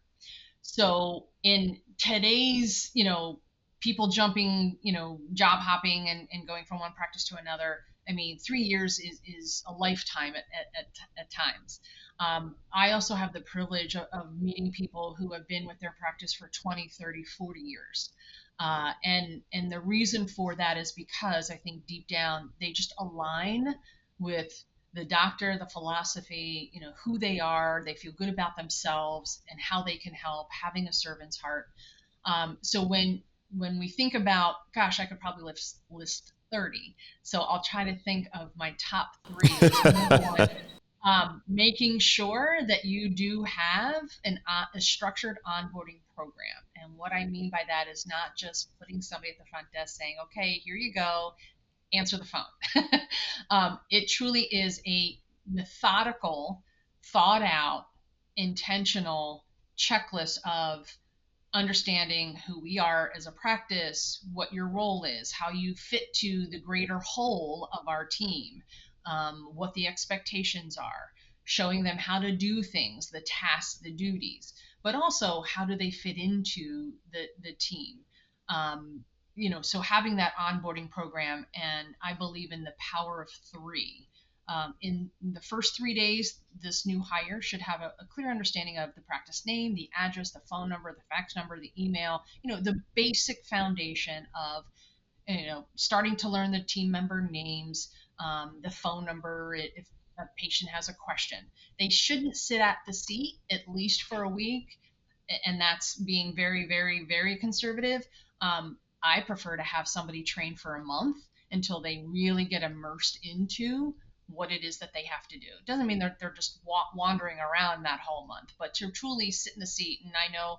So in today's, people jumping, job hopping and going from one practice to another, I mean, 3 years is a lifetime at times. I also have the privilege of meeting people who have been with their practice for 20, 30, 40 years. And the reason for that is because I think deep down they just align with the doctor, the philosophy, who they are, they feel good about themselves and how they can help, having a servant's heart. So when we think about, gosh, I could probably list 30. So I'll try to think of my top 3. So number one, making sure that you do have a structured onboarding program. And what I mean by that is not just putting somebody at the front desk saying, okay, here you go, answer the phone. It truly is a methodical, thought out, intentional checklist of understanding who we are as a practice, what your role is, how you fit to the greater whole of our team, what the expectations are, showing them how to do things, the tasks, the duties, but also how do they fit into the team. So having that onboarding program, and I believe in the power of 3. In the first 3 days, this new hire should have a clear understanding of the practice name, the address, the phone number, the fax number, the email, the basic foundation of, starting to learn the team member names, the phone number, if a patient has a question. They shouldn't sit at the seat at least for a week, and that's being very, very, very conservative. I prefer to have somebody train for a month until they really get immersed into what it is that they have to do. It doesn't mean they're just wandering around that whole month, but to truly sit in the seat. And I know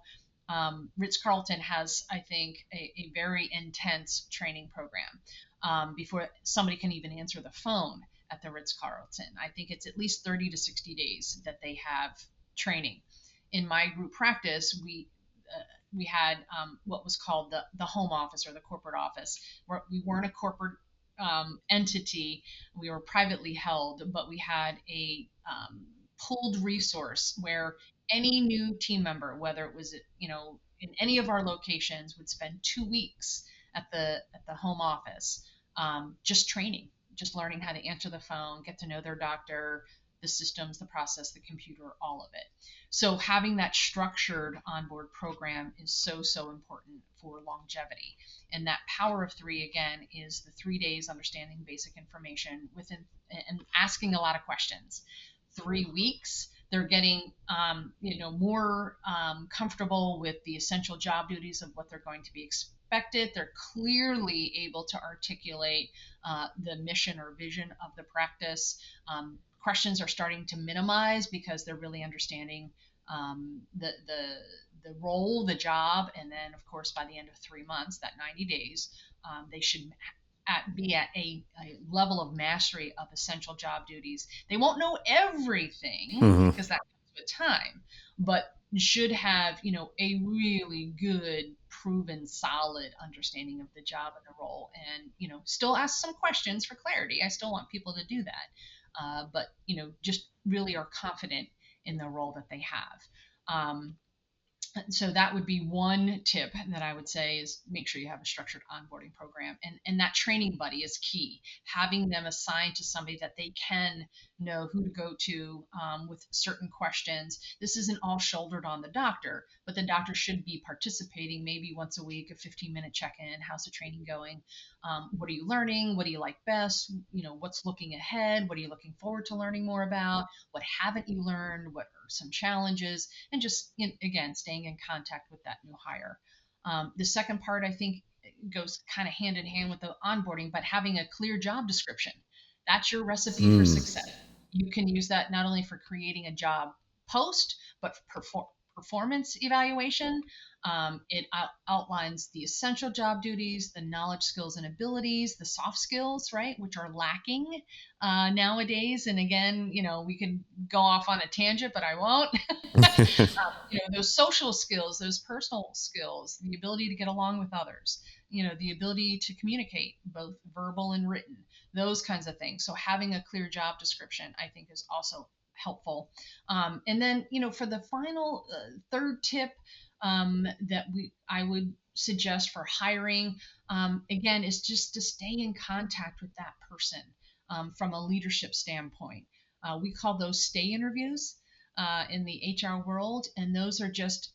Ritz-Carlton has, I think, a very intense training program before somebody can even answer the phone at the Ritz-Carlton. I think it's at least 30 to 60 days that they have training. In my group practice, we had what was called the home office or the corporate office, where we weren't a corporate entity. We were privately held, but we had a pooled resource where any new team member, whether it was in any of our locations, would spend 2 weeks at the home office, just training, just learning how to answer the phone, get to know their doctor, the systems, the process, the computer, all of it. So having that structured onboard program is so important for longevity. And that power of 3, again, is the 3 days understanding basic information within and asking a lot of questions. 3 weeks, they're getting more comfortable with the essential job duties of what they're going to be expected. They're clearly able to articulate the mission or vision of the practice. Questions are starting to minimize because they're really understanding the role, the job, and then of course by the end of 3 months, that 90 days, they should be at a level of mastery of essential job duties. They won't know everything because that comes with time, but should have a really good, proven, solid understanding of the job and the role, and still ask some questions for clarity. I still want people to do that. But just really are confident in the role that they have. So that would be one tip that I would say is make sure you have a structured onboarding program, and that training buddy is key. Having them assigned to somebody that they can know who to go to with certain questions. This isn't all shouldered on the doctor, but the doctor should be participating maybe once a week, a 15-minute check-in. How's the training going? What are you learning? What do you like best? What's looking ahead? What are you looking forward to learning more about? What haven't you learned? What are some challenges? And just, again, staying in contact with that new hire. The second part, I think, goes kind of hand in hand with the onboarding, but having a clear job description. That's your recipe for Mm. success. You can use that not only for creating a job post, but performance evaluation. It outlines the essential job duties, the knowledge, skills, and abilities, the soft skills, right, which are lacking nowadays. And again, we can go off on a tangent, but I won't. Those social skills, those personal skills, the ability to get along with others, the ability to communicate, both verbal and written, those kinds of things. So having a clear job description, I think, is also helpful. And then, for the final third tip that I would suggest for hiring, again, is just to stay in contact with that person from a leadership standpoint. We call those stay interviews in the HR world, and those are just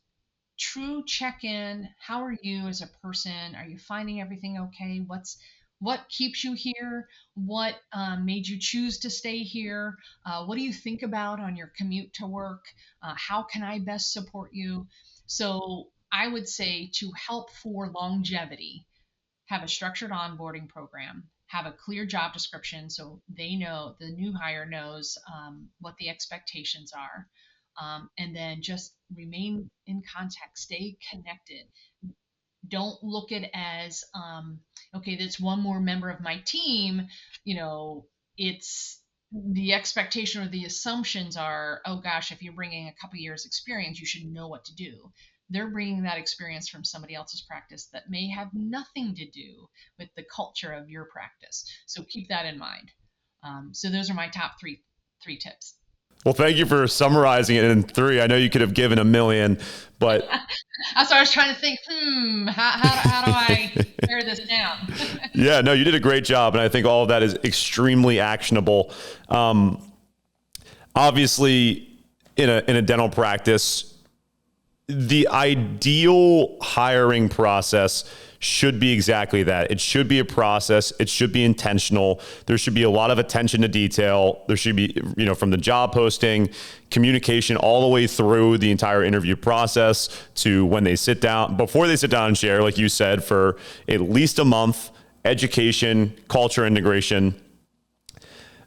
true check-in. How are you as a person? Are you finding everything okay? What keeps you here? What made you choose to stay here? What do you think about on your commute to work? How can I best support you? So I would say, to help for longevity, have a structured onboarding program, have a clear job description so they know, the new hire knows what the expectations are, and then just remain in contact, stay connected. Don't look at it as, okay, that's one more member of my team. It's the expectation or the assumptions are, oh gosh, if you're bringing a couple years experience, you should know what to do. They're bringing that experience from somebody else's practice that may have nothing to do with the culture of your practice. So keep that in mind. So those are my top three tips. Well, thank you for summarizing it in 3. I know you could have given a million, but That's what I was trying to think. How do I pare this down? yeah, no, you did a great job. And I think all of that is extremely actionable. Obviously, in a dental practice, the ideal hiring process should be exactly that. It should be a process. It should be intentional. There should be a lot of attention to detail. There should be, from the job posting, communication, all the way through the entire interview process to when they sit down, before they sit down and share, like you said, for at least a month, education, culture integration.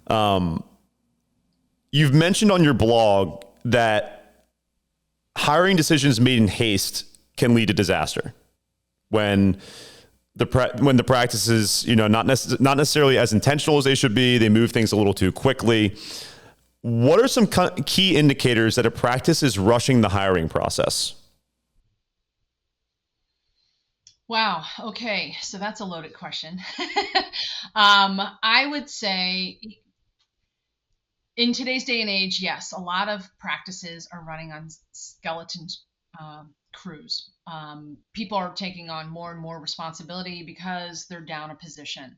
You've mentioned on your blog that hiring decisions made in haste can lead to disaster when the practice is, not necessarily as intentional as they should be. They move things a little too quickly. What are some key indicators that a practice is rushing the hiring process? Wow. Okay. So that's a loaded question. I would say, in today's day and age, yes, a lot of practices are running on skeleton crews. People are taking on more and more responsibility because they're down a position.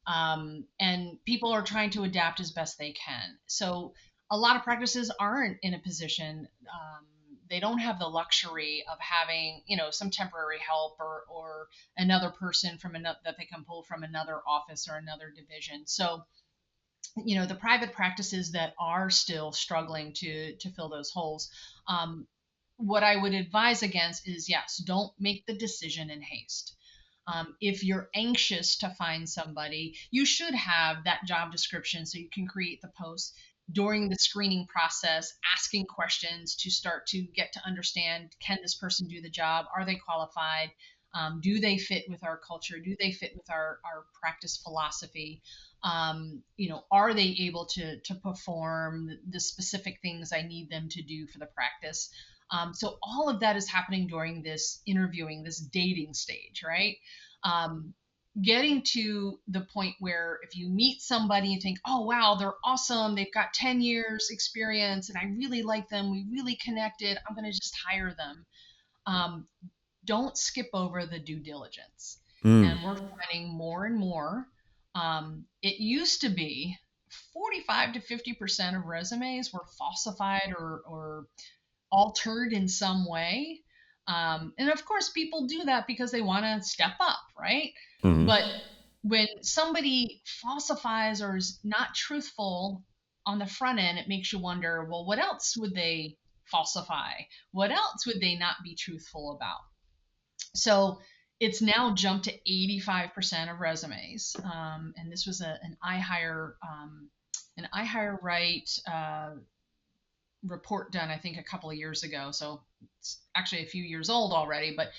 And people are trying to adapt as best they can. So a lot of practices aren't in a position, they don't have the luxury of having, some temporary help or another person that they can pull from another office or another division. So the private practices that are still struggling to fill those holes, what I would advise against is, yes, don't make the decision in haste. If you're anxious to find somebody, you should have that job description so you can create the post during the screening process, asking questions to start to get to understand, can this person do the job? Are they qualified? Do they fit with our culture? Do they fit with our practice philosophy? Are they able to perform the specific things I need them to do for the practice? So all of that is happening during this interviewing, this dating stage, right? Getting to the point where if you meet somebody, you think, oh, wow, they're awesome. They've got 10 years experience and I really like them. We really connected. I'm going to just hire them. Don't skip over the due diligence. And we're finding more and more. It used to be 45 to 50% of resumes were falsified or altered in some way. And of course, people do that because they want to step up, right? Mm-hmm. But when somebody falsifies or is not truthful on the front end, it makes you wonder, well, what else would they falsify? What else would they not be truthful about? So It's now jumped to 85% of resumes. And this was an iHire Right report done, I think, a couple of years ago. So it's actually a few years old already, but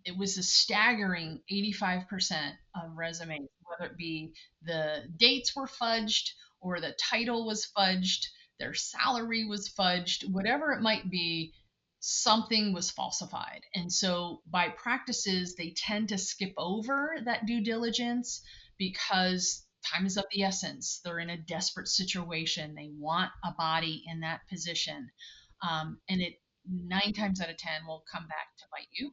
it was a staggering 85% of resumes, whether it be the dates were fudged or the title was fudged, their salary was fudged, whatever it might be, something was falsified. And so by practices, they tend to skip over that due diligence because time is of the essence. They're in a desperate situation. They want a body in that position. And it 9 times out of 10 will come back to bite you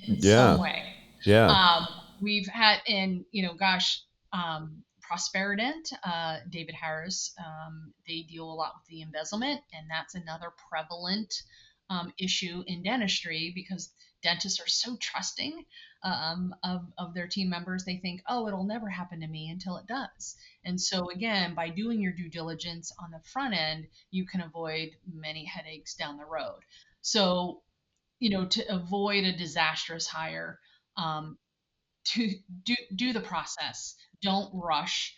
in some Yeah. way. Yeah. Um, we've had, and gosh, Prosperident, David Harris, they deal a lot with the embezzlement, and that's another prevalent issue in dentistry because dentists are so trusting of their team members. They think, oh, it'll never happen to me until it does. And so, again, by doing your due diligence on the front end, you can avoid many headaches down the road. So, to avoid a disastrous hire, um, to do the process. Don't rush.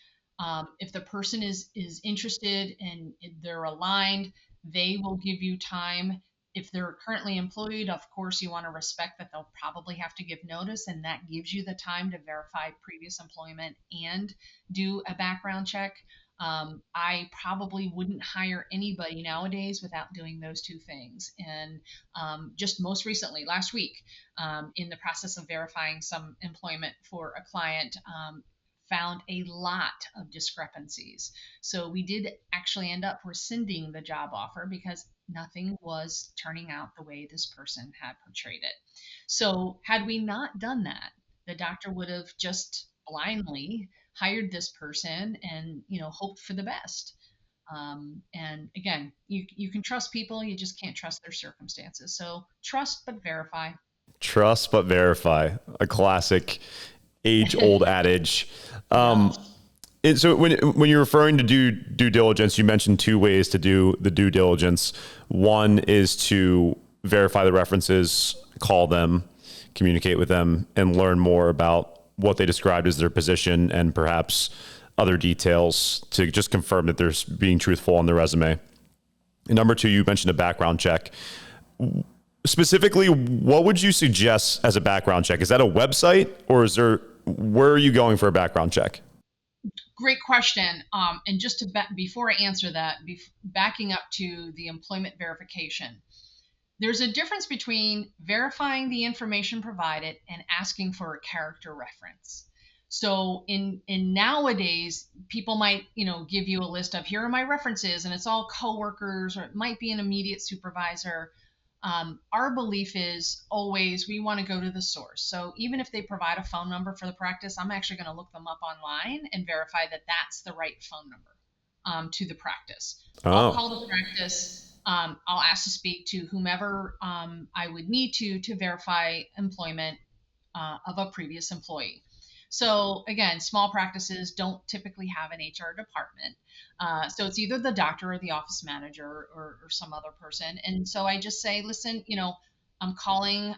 If the person is interested and they're aligned, they will give you time. If they're currently employed, of course, you want to respect that they'll probably have to give notice, and that gives you the time to verify previous employment and do a background check. I probably wouldn't hire anybody nowadays without doing those two things. And just most recently, last week, in the process of verifying some employment for a client, found a lot of discrepancies. So we did actually end up rescinding the job offer because nothing was turning out the way this person had portrayed it. So had we not done that, the doctor would have just blindly hired this person and hoped for the best. And again, you can trust people, you just can't trust their circumstances. So trust but verify. Trust but verify. A classic age old adage. Yeah. So when you're referring to due diligence, you mentioned two ways to do the due diligence. One is to verify the references, call them, communicate with them, and learn more about what they described as their position and perhaps other details to just confirm that they're being truthful on their resume. And number two, you mentioned a background check. Specifically, what would you suggest as a background check? Is that a website, or where are you going for a background check? Great question. And just before I answer that, backing up to the employment verification, there's a difference between verifying the information provided and asking for a character reference. So in nowadays, people might give you a list of here are my references, and it's all coworkers or it might be an immediate supervisor. Our belief is always we want to go to the source. So even if they provide a phone number for the practice, I'm actually going to look them up online and verify that that's the right phone number to the practice. I'll Oh, call the practice. I'll ask to speak to whomever I would need to verify employment of a previous employee. So again, small practices don't typically have an HR department. So it's either the doctor or the office manager or some other person. And so I just say, listen, I'm calling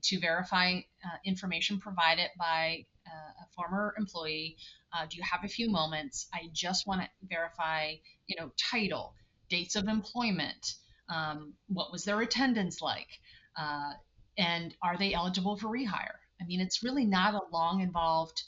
to verify information provided by a former employee. Do you have a few moments? I just want to verify, title, dates of employment, what was their attendance like, uh, and are they eligible for rehire? I mean, it's really not a long, involved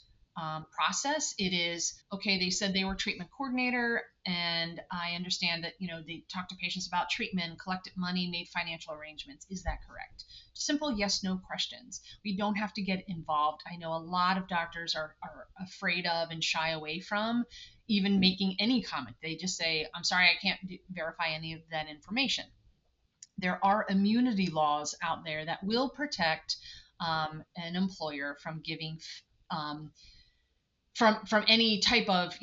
process. It is okay. They said they were treatment coordinator, and I understand that they talked to patients about treatment, collected money, made financial arrangements. Is that correct? Simple yes/no questions. We don't have to get involved. I know a lot of doctors are afraid of and shy away from even making any comment. They just say, "I'm sorry, I can't verify any of that information." There are immunity laws out there that will protect an employer from giving um, from any type of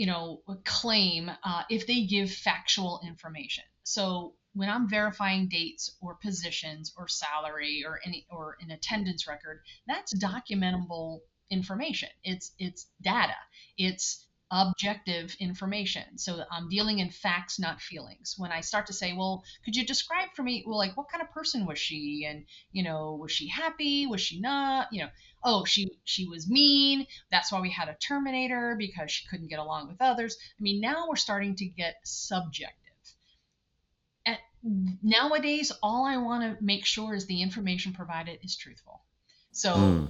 claim if they give factual information. So when I'm verifying dates or positions or salary or an attendance record, that's documentable information. It's data. It's objective information. So I'm dealing in facts, not feelings. When I start to say, well, could you describe for me, well, like what kind of person was she? And, was she happy? Was she not? Oh, she was mean. That's why we had to terminate her because she couldn't get along with others. I mean, now we're starting to get subjective. And nowadays, all I want to make sure is the information provided is truthful. So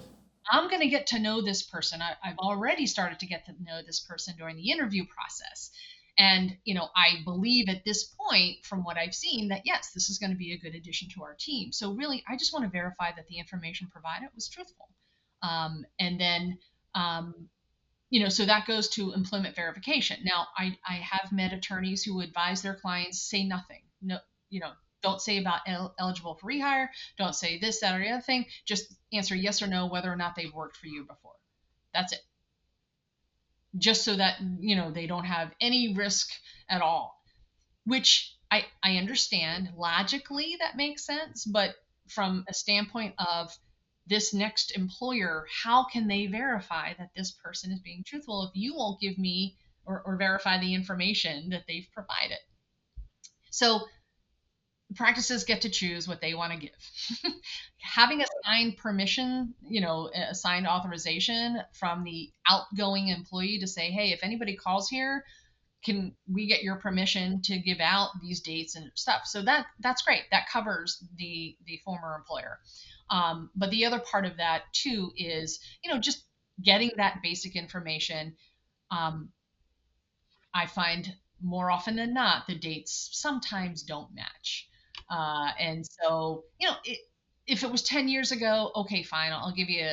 I'm going to get to know this person. I've already started to get to know this person during the interview process. And, I believe at this point, from what I've seen, that yes, this is going to be a good addition to our team. So really, I just want to verify that the information provided was truthful. And then, so that goes to employment verification. Now, I have met attorneys who advise their clients say nothing. No, don't say about eligible for rehire. Don't say this, that, or the other thing. Just answer yes or no whether or not they've worked for you before. That's it. Just so that, they don't have any risk at all, which I understand logically that makes sense. But from a standpoint of this next employer, how can they verify that this person is being truthful if you won't give me or verify the information that they've provided? So practices get to choose what they want to give. Having a signed permission, a signed authorization from the outgoing employee to say, hey, if anybody calls here, can we get your permission to give out these dates and stuff? So that's great. That covers the former employer. But the other part of that too is, just getting that basic information. I find more often than not, the dates sometimes don't match. And so, if it was 10 years ago, okay, fine, I'll give you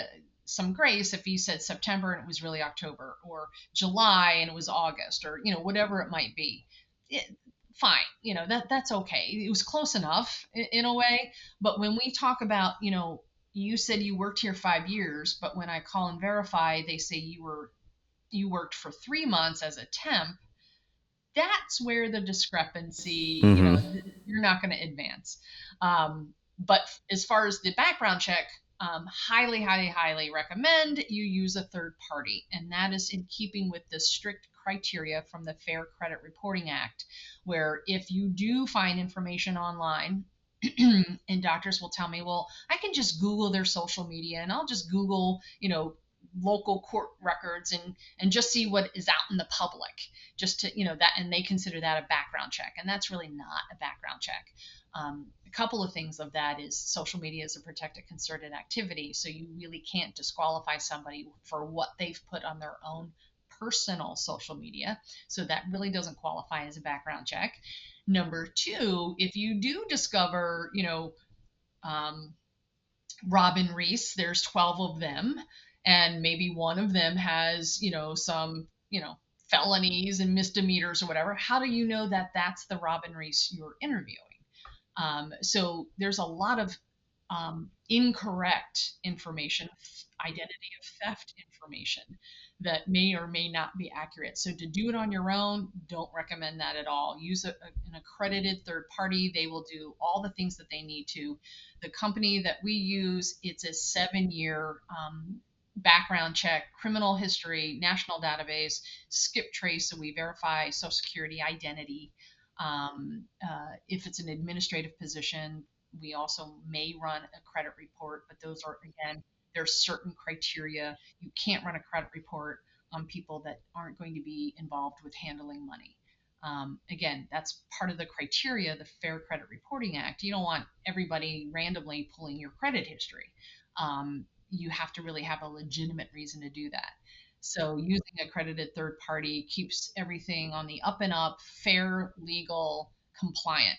some grace if you said September and it was really October, or July and it was August, or, whatever it might be. Fine, that's okay. It was close enough in a way. But when we talk about, you said you worked here 5 years, but when I call and verify, they say you worked for 3 months as a temp. That's where the discrepancy, you're not going to advance. But as far as the background check, highly, highly, highly recommend you use a third party. And that is in keeping with the strict criteria from the Fair Credit Reporting Act, where if you do find information online, and doctors will tell me, well, I can just Google their social media and I'll just Google, local court records and just see what is out in the public, just to that, and they consider that a background check, and that's really not a background check. A couple of things of that is social media is a protected concerted activity, so you really can't disqualify somebody for what they've put on their own personal social media, so that really doesn't qualify as a background check. Number two, if you do discover Robyn Reis, there's 12 of them, and maybe one of them has, some, felonies and misdemeanors or whatever. How do you know that that's the Robyn Reis you're interviewing? So there's a lot of incorrect information, identity of theft information that may or may not be accurate. So to do it on your own, don't recommend that at all. Use an accredited third party. They will do all the things that they need to. The company that we use, it's a 7-year background check, criminal history, national database, skip trace, so we verify social security, identity. If it's an administrative position, we also may run a credit report, but those are, again, there's certain criteria. You can't run a credit report on people that aren't going to be involved with handling money. Again, that's part of the criteria, the Fair Credit Reporting Act. You don't want everybody randomly pulling your credit history. You have to really have a legitimate reason to do that. So using a accredited third party keeps everything on the up and up, fair, legal, compliant.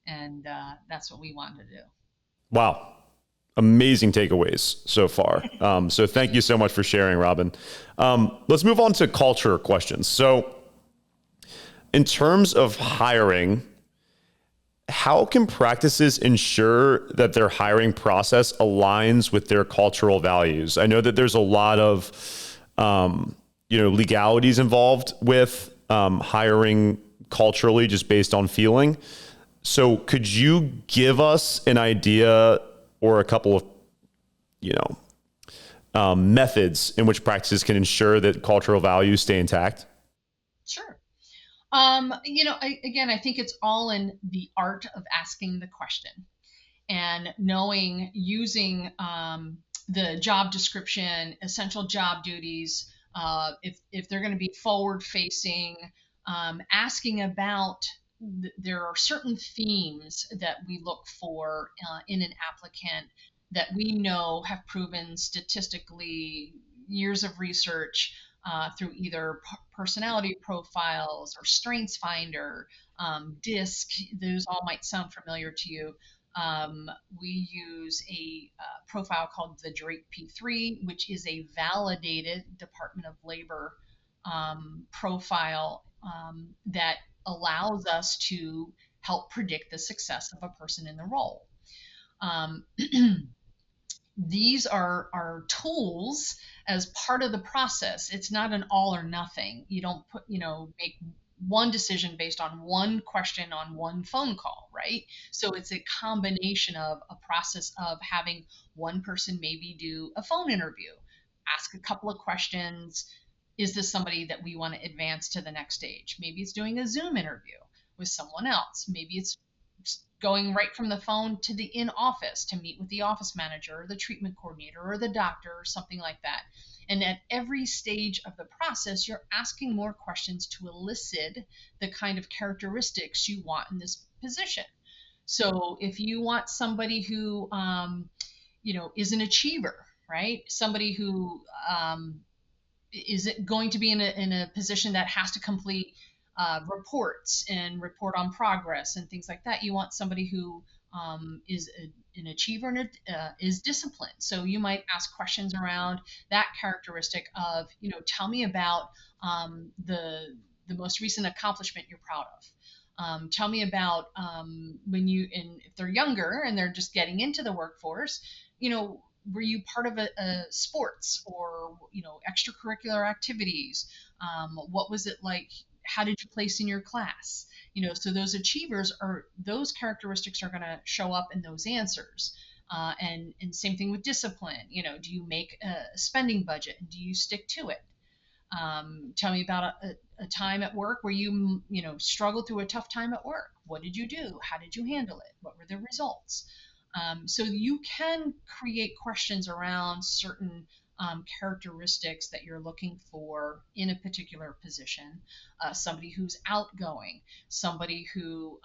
And that's what we wanted to do. Wow. Amazing takeaways so far. So thank you so much for sharing, Robyn. Let's move on to culture questions. So in terms of hiring, how can practices ensure that their hiring process aligns with their cultural values? I know that there's a lot of, legalities involved with hiring culturally just based on feeling. So could you give us an idea or a couple of, methods in which practices can ensure that cultural values stay intact? Sure. Again, I think it's all in the art of asking the question and knowing, using the job description, essential job duties. If they're going to be forward facing, asking about, there are certain themes that we look for in an applicant that we know have proven statistically, years of research through either personality profiles or strengths finder, DISC. Those all might sound familiar to you. We use a profile called the Drake P3, which is a validated Department of Labor profile that allows us to help predict the success of a person in the role. Um, these are tools as part of the process. It's not an all or nothing. You don't make one decision based on one question on one phone call, right? So it's a combination of a process of having one person maybe do a phone interview, ask a couple of questions. Is this somebody that we want to advance to the next stage? Maybe it's doing a Zoom interview with someone else. Maybe it's going right from the phone to the in office to meet with the office manager or the treatment coordinator or the doctor or something like that. And at every stage of the process, you're asking more questions to elicit the kind of characteristics you want in this position. So if you want somebody who, is an achiever, right? Somebody who is it going to be in a position that has to complete reports and report on progress and things like that. You want somebody who is an achiever and is disciplined. So you might ask questions around that characteristic of, tell me about the most recent accomplishment you're proud of. Tell me about when if they're younger and they're just getting into the workforce, were you part of a sports or extracurricular activities? What was it like? How did you place in your class? So those achievers those characteristics are going to show up in those answers. And same thing with discipline. Do you make a spending budget and do you stick to it? Tell me about a time at work where you struggled through a tough time at work. What did you do? How did you handle it? What were the results? So you can create questions around certain characteristics that you're looking for in a particular position. Somebody who's outgoing, somebody who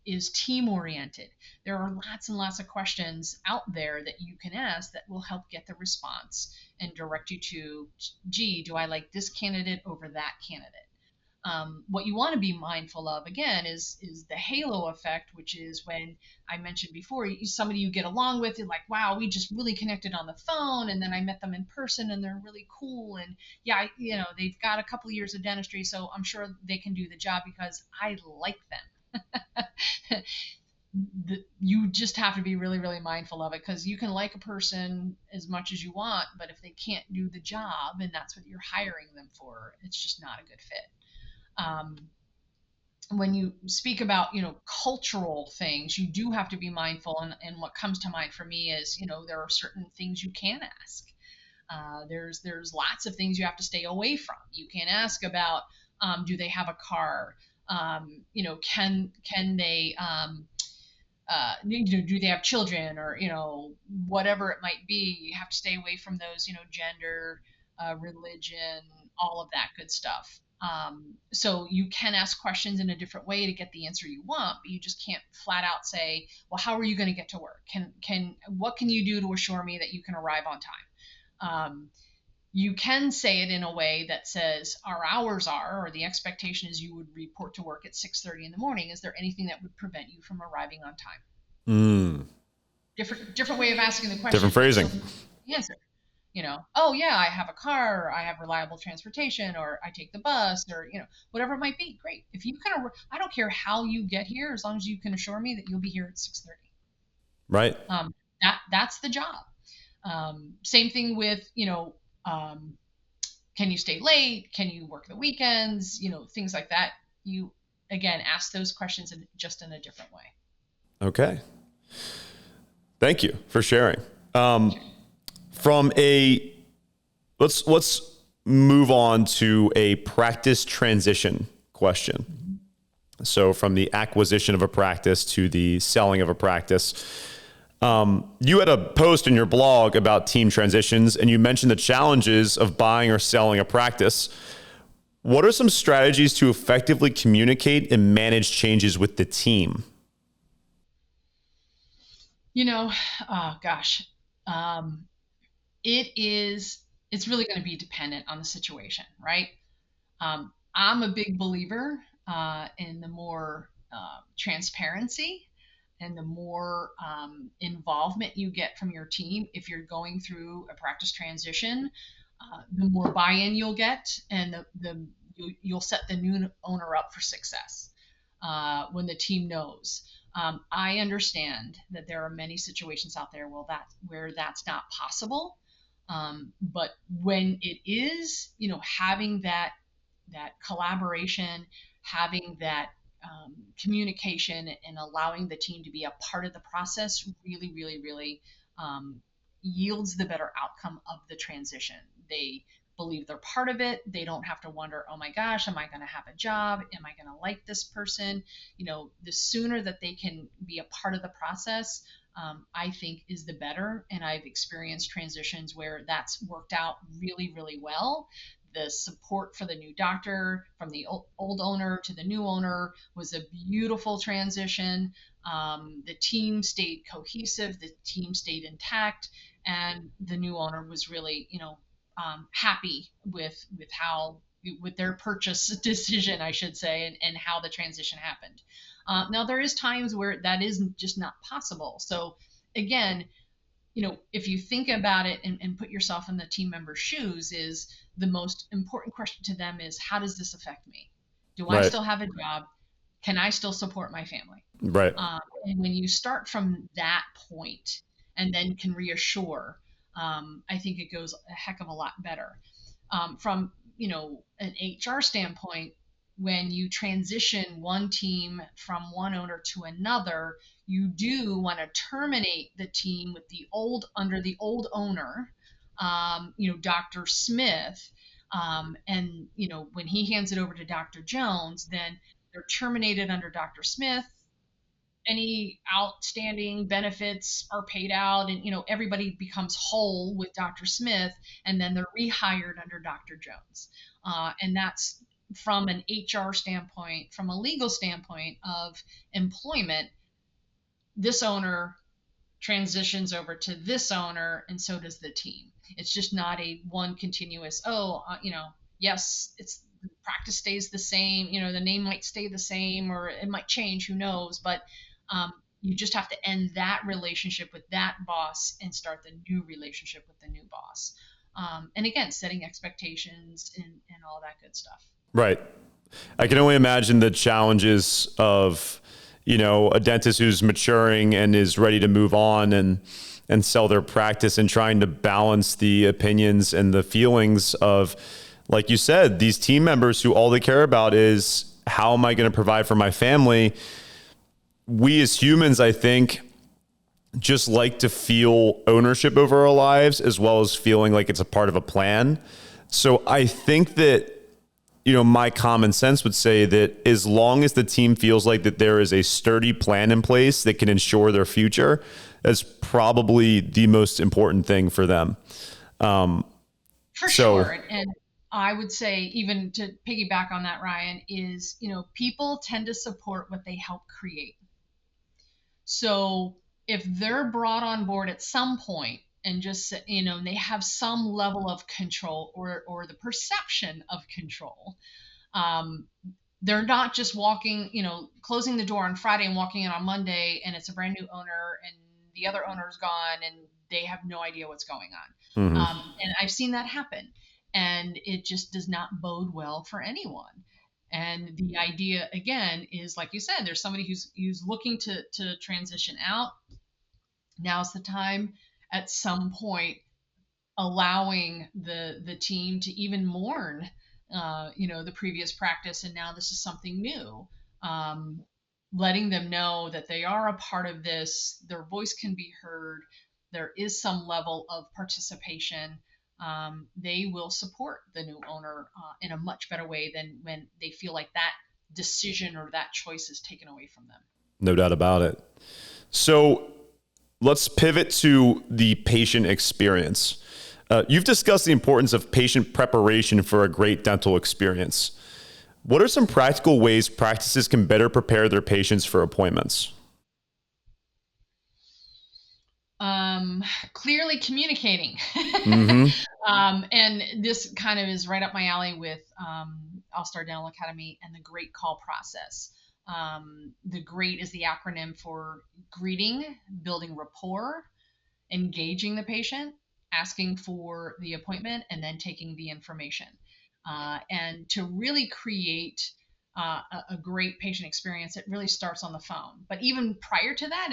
is team oriented. There are lots and lots of questions out there that you can ask that will help get the response and direct you to, gee, do I like this candidate over that candidate? What you want to be mindful of, again, is the halo effect, which is when I mentioned before, somebody you get along with, you're like, wow, we just really connected on the phone, and then I met them in person, and they're really cool, and yeah, they've got a couple of years of dentistry, so I'm sure they can do the job because I like them. You just have to be really, really mindful of it, because you can like a person as much as you want, but if they can't do the job and that's what you're hiring them for, it's just not a good fit. When you speak about cultural things, you do have to be mindful, and what comes to mind for me is there are certain things you can ask. There's lots of things you have to stay away from. You can't ask about do they have a car, can they do they have children, or whatever it might be. You have to stay away from those, gender, religion, all of that good stuff. So you can ask questions in a different way to get the answer you want, but you just can't flat out say, well, how are you going to get to work? What can you do to assure me that you can arrive on time? You can say it in a way that says our hours are, or the expectation is you would report to work at 6:30 in the morning. Is there anything that would prevent you from arriving on time? Different way of asking the question. Different phrasing. Answer. Oh yeah, I have a car, or I have reliable transportation, or I take the bus, or whatever it might be. Great. If you can, I don't care how you get here, as long as you can assure me that you'll be here at 6:30. Right. That's the job. Same thing with can you stay late? Can you work the weekends? Things like that. You again ask those questions just in a different way. Okay. Thank you for sharing. From let's move on to a practice transition question. So from the acquisition of a practice to the selling of a practice, you had a post in your blog about team transitions, and you mentioned the challenges of buying or selling a practice. What are some strategies to effectively communicate and manage changes with the team? You know, oh gosh, um, it's really going to be dependent on the situation, right? I'm a big believer in the more transparency and the more involvement you get from your team. If you're going through a practice transition, the more buy-in you'll get, and you'll set the new owner up for success when the team knows. I understand that there are many situations out there where that's not possible. But when it is, having that collaboration, having that communication, and allowing the team to be a part of the process really, really, really yields the better outcome of the transition. They believe they're part of it. They don't have to wonder, oh my gosh, am I going to have a job? Am I going to like this person? The sooner that they can be a part of the process, I think is the better. And I've experienced transitions where that's worked out really, really well. The support for the new doctor from the old owner to the new owner was a beautiful transition. The team stayed cohesive, the team stayed intact, and the new owner was really, happy with their purchase decision, I should say, and how the transition happened. Now there is times where that is just not possible. So again, if you think about it and put yourself in the team member's shoes, is the most important question to them is, how does this affect me? Do I Right. still have a job? Can I still support my family? Right. And when you start from that point and then can reassure, I think it goes a heck of a lot better. From an HR standpoint, when you transition one team from one owner to another, you do want to terminate the team with under the old owner, Dr. Smith, and when he hands it over to Dr. Jones, then they're terminated under Dr. Smith. Any outstanding benefits are paid out, and everybody becomes whole with Dr. Smith, and then they're rehired under Dr. Jones. And that's from an HR standpoint. From a legal standpoint of employment, this owner transitions over to this owner, and so does the team. It's just not a one continuous, yes, it's the practice stays the same, the name might stay the same, or it might change, who knows. But you just have to end that relationship with that boss and start the new relationship with the new boss. And again, setting expectations and all that good stuff. Right. I can only imagine the challenges of, a dentist who's maturing and is ready to move on and sell their practice, and trying to balance the opinions and the feelings of, like you said, these team members who all they care about is, how am I going to provide for my family? We as humans, I think, just like to feel ownership over our lives, as well as feeling like it's a part of a plan. So I think that, my common sense would say that as long as the team feels like that there is a sturdy plan in place that can ensure their future, that's probably the most important thing for them. For sure. And I would say, even to piggyback on that, Ryan, is, people tend to support what they help create. So if they're brought on board at some point and just, they have some level of control, or the perception of control, they're not just walking, closing the door on Friday and walking in on Monday, and it's a brand new owner and the other owner's gone and they have no idea what's going on. And I've seen that happen, and it just does not bode well for anyone. And the idea, again, is, like you said, there's somebody who's looking to transition out. Now's the time, at some point, allowing the team to even mourn, the previous practice, and now this is something new. Letting them know that they are a part of this, their voice can be heard, there is some level of participation, they will support the new owner in a much better way than when they feel like that decision or that choice is taken away from them. No doubt about it. So let's pivot to the patient experience. You've discussed the importance of patient preparation for a great dental experience. What are some practical ways practices can better prepare their patients for appointments? Clearly communicating. And this kind of is right up my alley with All Star Dental Academy and the GREAT call process. The GREAT is the acronym for greeting, building rapport, engaging the patient, asking for the appointment, and then taking the information. And to really create a great patient experience, it really starts on the phone. But even prior to that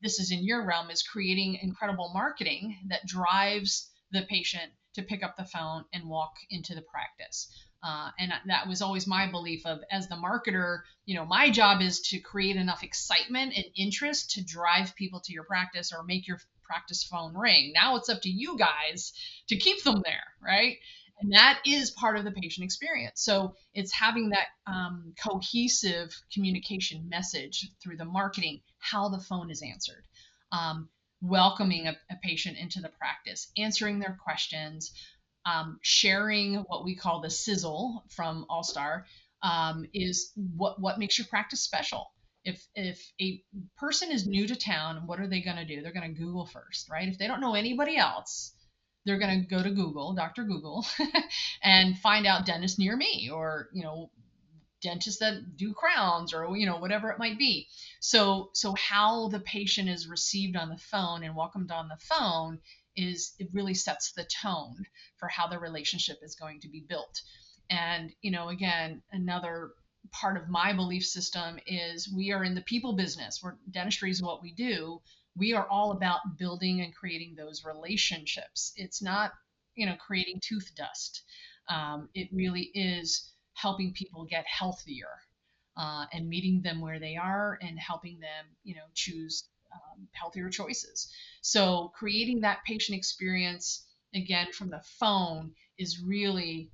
this is in your realm, is creating incredible marketing that drives the patient to pick up the phone and walk into the practice. And that was always my belief of, as the marketer, my job is to create enough excitement and interest to drive people to your practice or make your practice phone ring. Now it's up to you guys to keep them there, right? And that is part of the patient experience. So it's having that cohesive communication message through the marketing, how the phone is answered, welcoming a patient into the practice, answering their questions, sharing what we call the sizzle from All Star, is what makes your practice special. If a person is new to town, what are they going to do? They're going to Google first, right? If they don't know anybody else, they're going to go to Google, Dr. Google, and find out dentist near me, or, dentists that do crowns, or, whatever it might be. So how the patient is received on the phone and welcomed on the phone it really sets the tone for how the relationship is going to be built. And, again, another part of my belief system is we are in the people business, where dentistry is what we do. We are all about building and creating those relationships. It's not, creating tooth dust. It really is helping people get healthier and meeting them where they are and helping them, choose healthier choices. So creating that patient experience, again, from the phone, is really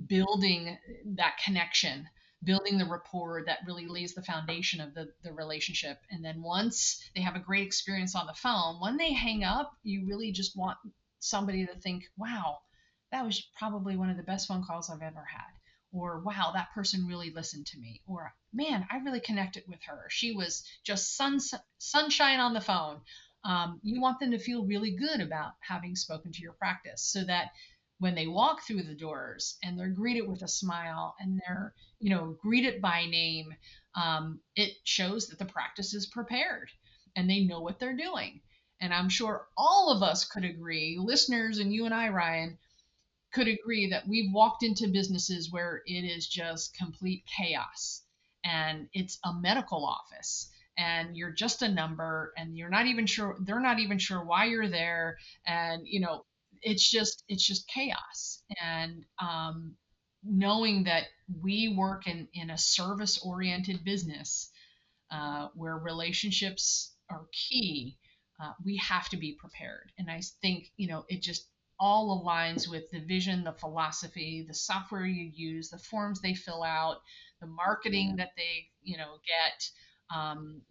building that connection, building the rapport that really lays the foundation of the relationship. And then once they have a great experience on the phone, when they hang up, you really just want somebody to think, wow, that was probably one of the best phone calls I've ever had. Or, wow, that person really listened to me. Or, man, I really connected with her. She was just sunshine on the phone. You want them to feel really good about having spoken to your practice, so that when they walk through the doors and they're greeted with a smile and they're, greeted by name, it shows that the practice is prepared and they know what they're doing. And I'm sure all of us could agree, listeners, and you and I, Ryan, could agree that we've walked into businesses where it is just complete chaos, and it's a medical office and you're just a number and they're not even sure why you're there. And, it's just chaos. And knowing that we work in a service oriented business, where relationships are key, we have to be prepared. And I think, it just all aligns with the vision, the philosophy, the software you use, the forms they fill out, the marketing that they, get,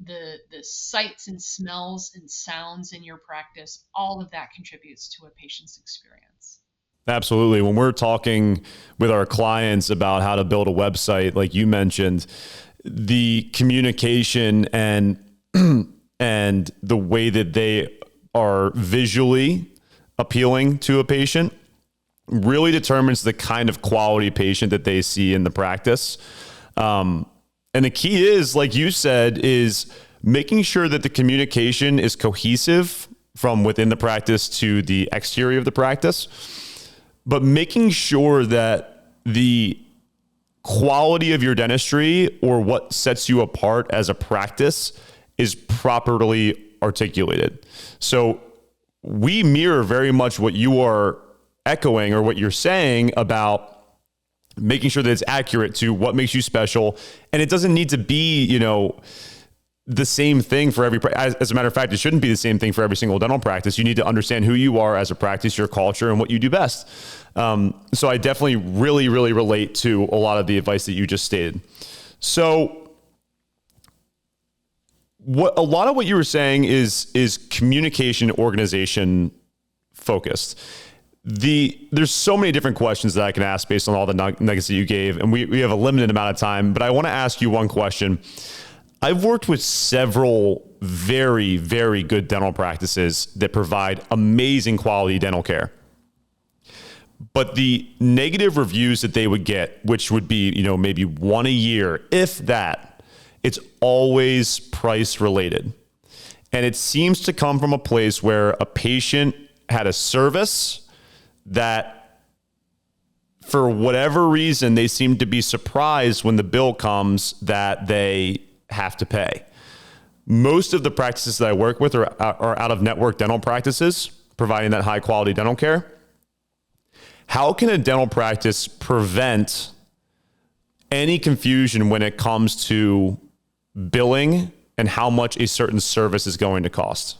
the sights and smells and sounds in your practice. All of that contributes to a patient's experience. Absolutely. When we're talking with our clients about how to build a website, like you mentioned, the communication and the way that they are visually appealing to a patient really determines the kind of quality patient that they see in the practice. And the key is, like you said, is making sure that the communication is cohesive from within the practice to the exterior of the practice, but making sure that the quality of your dentistry, or what sets you apart as a practice, is properly articulated. So we mirror very much what you are echoing, or what you're saying about making sure that it's accurate to what makes you special. And it doesn't need to be, the same thing for every, as a matter of fact, it shouldn't be the same thing for every single dental practice. You need to understand who you are as a practice, your culture, and what you do best. So I definitely really, really relate to a lot of the advice that you just stated. So a lot of what you were saying is communication, organization focused. There's so many different questions that I can ask based on all the nuggets that you gave, and we have a limited amount of time, but I want to ask you one question. I've worked with several very, very good dental practices that provide amazing quality dental care. But the negative reviews that they would get, which would be, maybe one a year, if that, it's always price related. And it seems to come from a place where a patient had a service that, for whatever reason, they seem to be surprised when the bill comes that they have to pay. Most of the practices that I work with are out of network dental practices, providing that high quality dental care. How can a dental practice prevent any confusion when it comes to billing and how much a certain service is going to cost?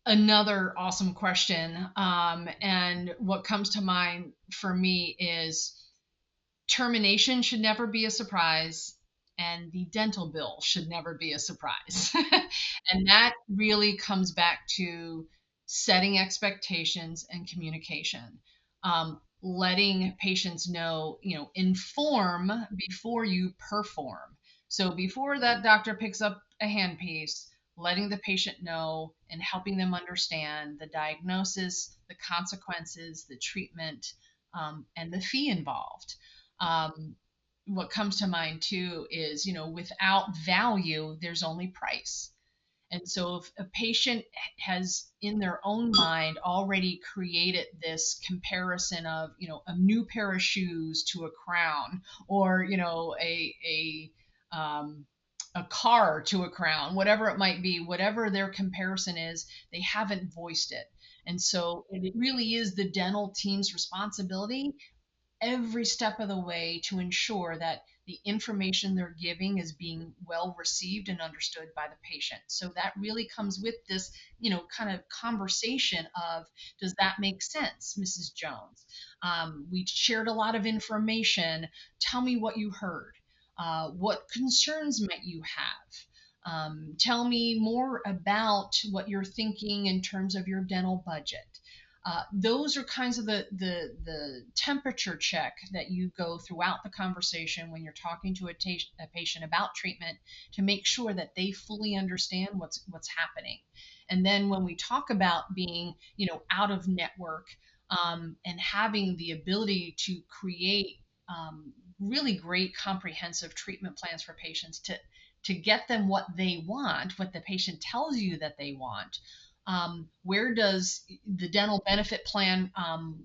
Another awesome question. And what comes to mind for me is termination should never be a surprise, and the dental bill should never be a surprise. And that really comes back to setting expectations and communication. Letting patients know, inform before you perform. So before that doctor picks up a handpiece, letting the patient know and helping them understand the diagnosis, the consequences, the treatment, and the fee involved. What comes to mind too is, without value, there's only price. And so if a patient has in their own mind already created this comparison of, a new pair of shoes to a crown, or, a car to a crown, whatever it might be, whatever their comparison is, they haven't voiced it. And so it really is the dental team's responsibility every step of the way to ensure that the information they're giving is being well received and understood by the patient. So that really comes with this, kind of conversation of, does that make sense, Mrs. Jones? We shared a lot of information. Tell me what you heard. What concerns might you have? Tell me more about what you're thinking in terms of your dental budget. Those are kinds of the temperature check that you go throughout the conversation when you're talking to a patient about treatment, to make sure that they fully understand what's happening. And then when we talk about being, out of network, and having the ability to create really great comprehensive treatment plans for patients to get them what they want, what the patient tells you that they want. Where does the dental benefit plan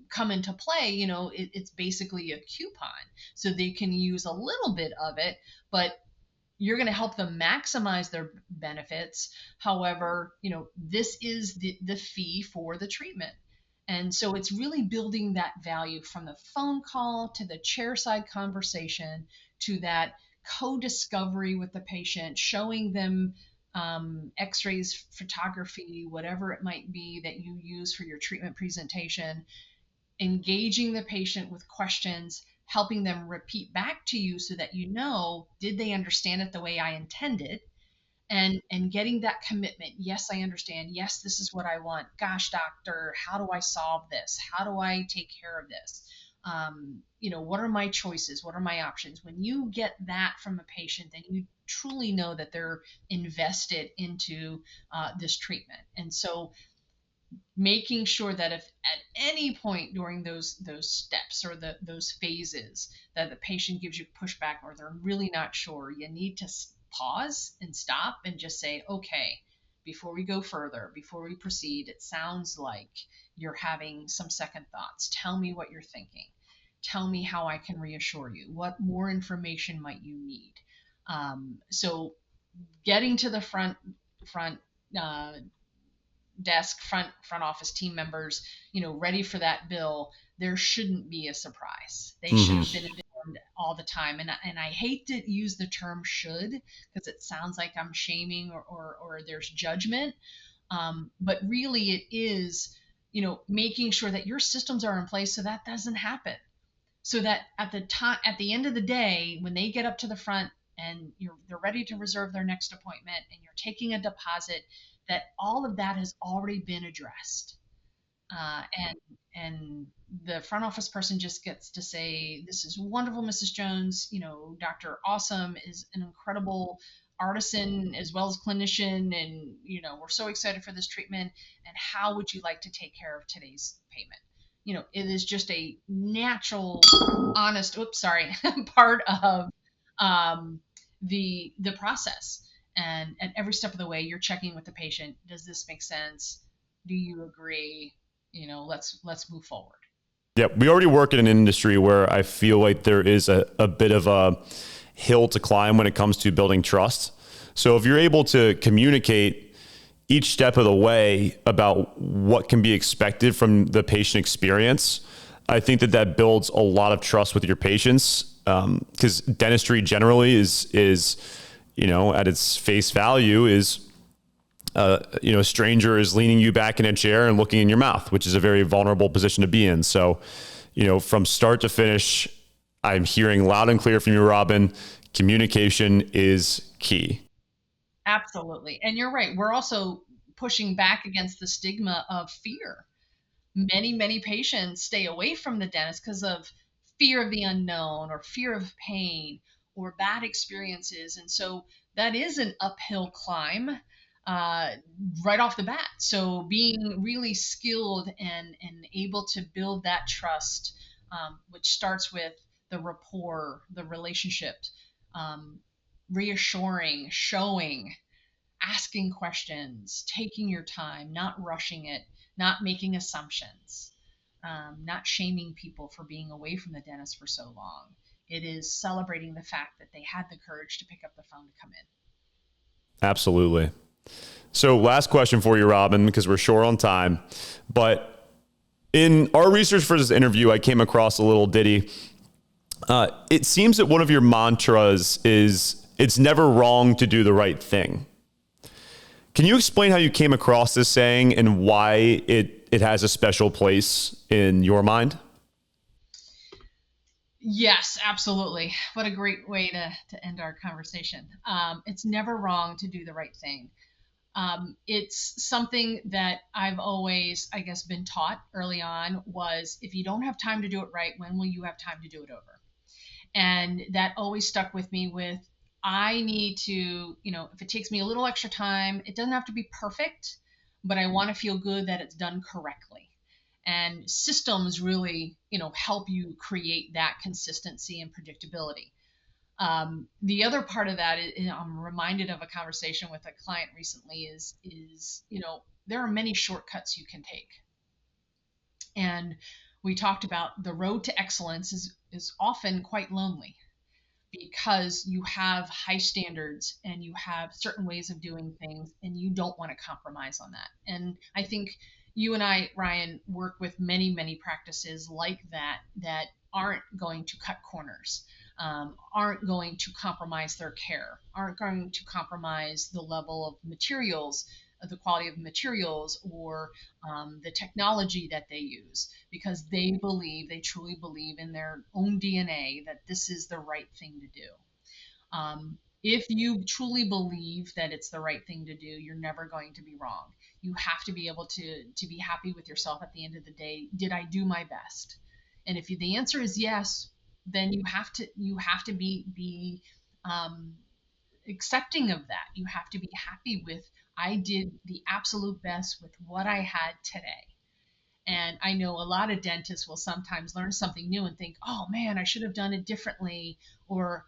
come into play? It's basically a coupon. So they can use a little bit of it, but you're going to help them maximize their benefits. However, this is the fee for the treatment. And so it's really building that value from the phone call to the chairside conversation to that co-discovery with the patient, showing them x-rays, photography, whatever it might be that you use for your treatment presentation, engaging the patient with questions, helping them repeat back to you so that did they understand it the way I intended? And getting that commitment. Yes, I understand. Yes, this is what I want. Gosh, doctor, how do I solve this? How do I take care of this? What are my choices? What are my options? When you get that from a patient, then you truly know that they're invested into this treatment. And so making sure that if at any point during those steps or those phases that the patient gives you pushback or they're really not sure, you need to pause and stop and just say, okay, before we go further, before we proceed, it sounds like you're having some second thoughts. Tell me what you're thinking. Tell me how I can reassure you. What more information might you need? So getting to the front desk, front office team members, ready for that bill, there shouldn't be a surprise. They should have been all the time. And I hate to use the term should, because it sounds like I'm shaming or there's judgment. But really it is, making sure that your systems are in place so that doesn't happen. So that at the end of the day, when they get up to the front and they're ready to reserve their next appointment and you're taking a deposit, that all of that has already been addressed. And the front office person just gets to say, "This is wonderful, Mrs. Jones. Dr. Awesome is an incredible artisan as well as clinician, and we're so excited for this treatment. And how would you like to take care of today's payment?" It is just a natural, honest, oops, sorry, part of the process. And at every step of the way, you're checking with the patient. Does this make sense? Do you agree? Let's move forward. Yeah, we already work in an industry where I feel like there is a bit of a hill to climb when it comes to building trust. So if you're able to communicate each step of the way about what can be expected from the patient experience, I think that builds a lot of trust with your patients. Because dentistry generally is at its face value is, a stranger is leaning you back in a chair and looking in your mouth, which is a very vulnerable position to be in. So, from start to finish, I'm hearing loud and clear from you, Robyn, communication is key. Absolutely. And you're right. We're also pushing back against the stigma of fear. Many patients stay away from the dentist because of fear of the unknown or fear of pain or bad experiences. And so that is an uphill climb right off the bat. So being really skilled and able to build that trust, which starts with the rapport, the relationships, reassuring, showing, asking questions, taking your time, not rushing it, not making assumptions, not shaming people for being away from the dentist for so long. It is celebrating the fact that they had the courage to pick up the phone to come in. Absolutely. So last question for you, Robyn, because we're short on time. But in our research for this interview, I came across a little ditty. It seems that one of your mantras is, "It's never wrong to do the right thing." Can you explain how you came across this saying and why it has a special place in your mind? Yes, absolutely. What a great way to end our conversation. It's never wrong to do the right thing. It's something that I've always, I guess, been taught early on was, if you don't have time to do it right, when will you have time to do it over? And that always stuck with me with, I need to, if it takes me a little extra time, it doesn't have to be perfect, but I want to feel good that it's done correctly. And systems really, help you create that consistency and predictability. The other part of that is, I'm reminded of a conversation with a client recently is, there are many shortcuts you can take. And we talked about the road to excellence is often quite lonely, because you have high standards and you have certain ways of doing things and you don't want to compromise on that. And I think you and I, Ryan, work with many practices like that aren't going to cut corners, aren't going to compromise their care, aren't going to compromise the level of materials, the quality of materials, or the technology that they use, because they truly believe in their own DNA that this is the right thing to do. If you truly believe that it's the right thing to do, you're never going to be wrong. You have to be able to be happy with yourself at the end of the day. Did I do my best? And if the answer is yes, then you have to be accepting of that. You have to be happy with, I did the absolute best with what I had today. And I know a lot of dentists will sometimes learn something new and think, oh man, I should have done it differently, or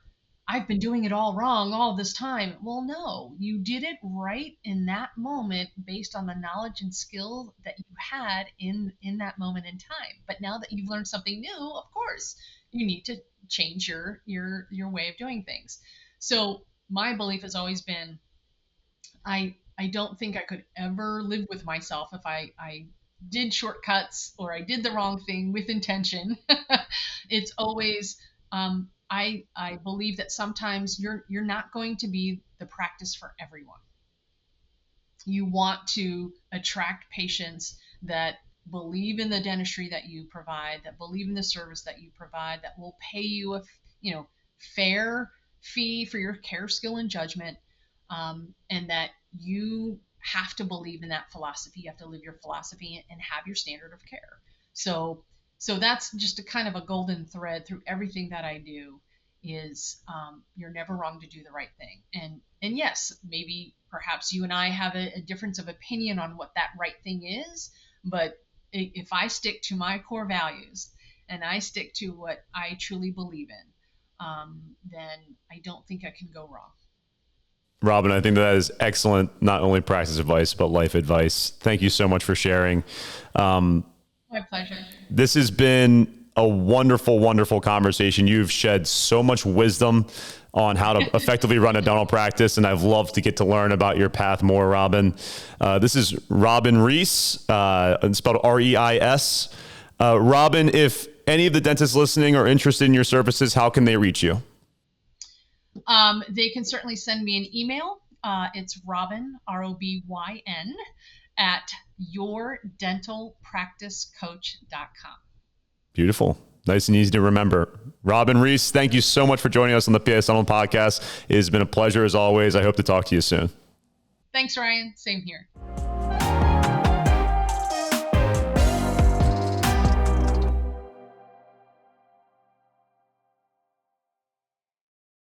I've been doing it all wrong all this time. Well, no, you did it right in that moment based on the knowledge and skill that you had in that moment in time. But now that you've learned something new, of course, you need to change your way of doing things. So my belief has always been, I don't think I could ever live with myself if I did shortcuts or I did the wrong thing with intention. It's always, I believe that sometimes you're not going to be the practice for everyone. You want to attract patients that believe in the dentistry that you provide, that believe in the service that you provide, that will pay you a fair fee for your care, skill, and judgment, and that you have to believe in that philosophy. You have to live your philosophy and have your standard of care. So that's just a kind of a golden thread through everything that I do is you're never wrong to do the right thing. And yes, maybe perhaps you and I have a difference of opinion on what that right thing is, but if I stick to my core values and I stick to what I truly believe in, then I don't think I can go wrong. Robyn, I think that is excellent, not only practice advice, but life advice. Thank you so much for sharing. My pleasure. This has been a wonderful, wonderful conversation. You've shed so much wisdom on how to effectively run a dental practice, and I've loved to get to learn about your path more, Robyn. This is Robyn Reis, spelled R-E-I-S. Robyn, if any of the dentists listening are interested in your services, how can they reach you? They can certainly send me an email. It's Robyn, R-O-B-Y-N, at yourdentalpracticecoach.com. Beautiful. Nice and easy to remember. Robyn Reis, thank you so much for joining us on the PS Dental Podcast. It has been a pleasure as always. I hope to talk to you soon. Thanks, Ryan. Same here.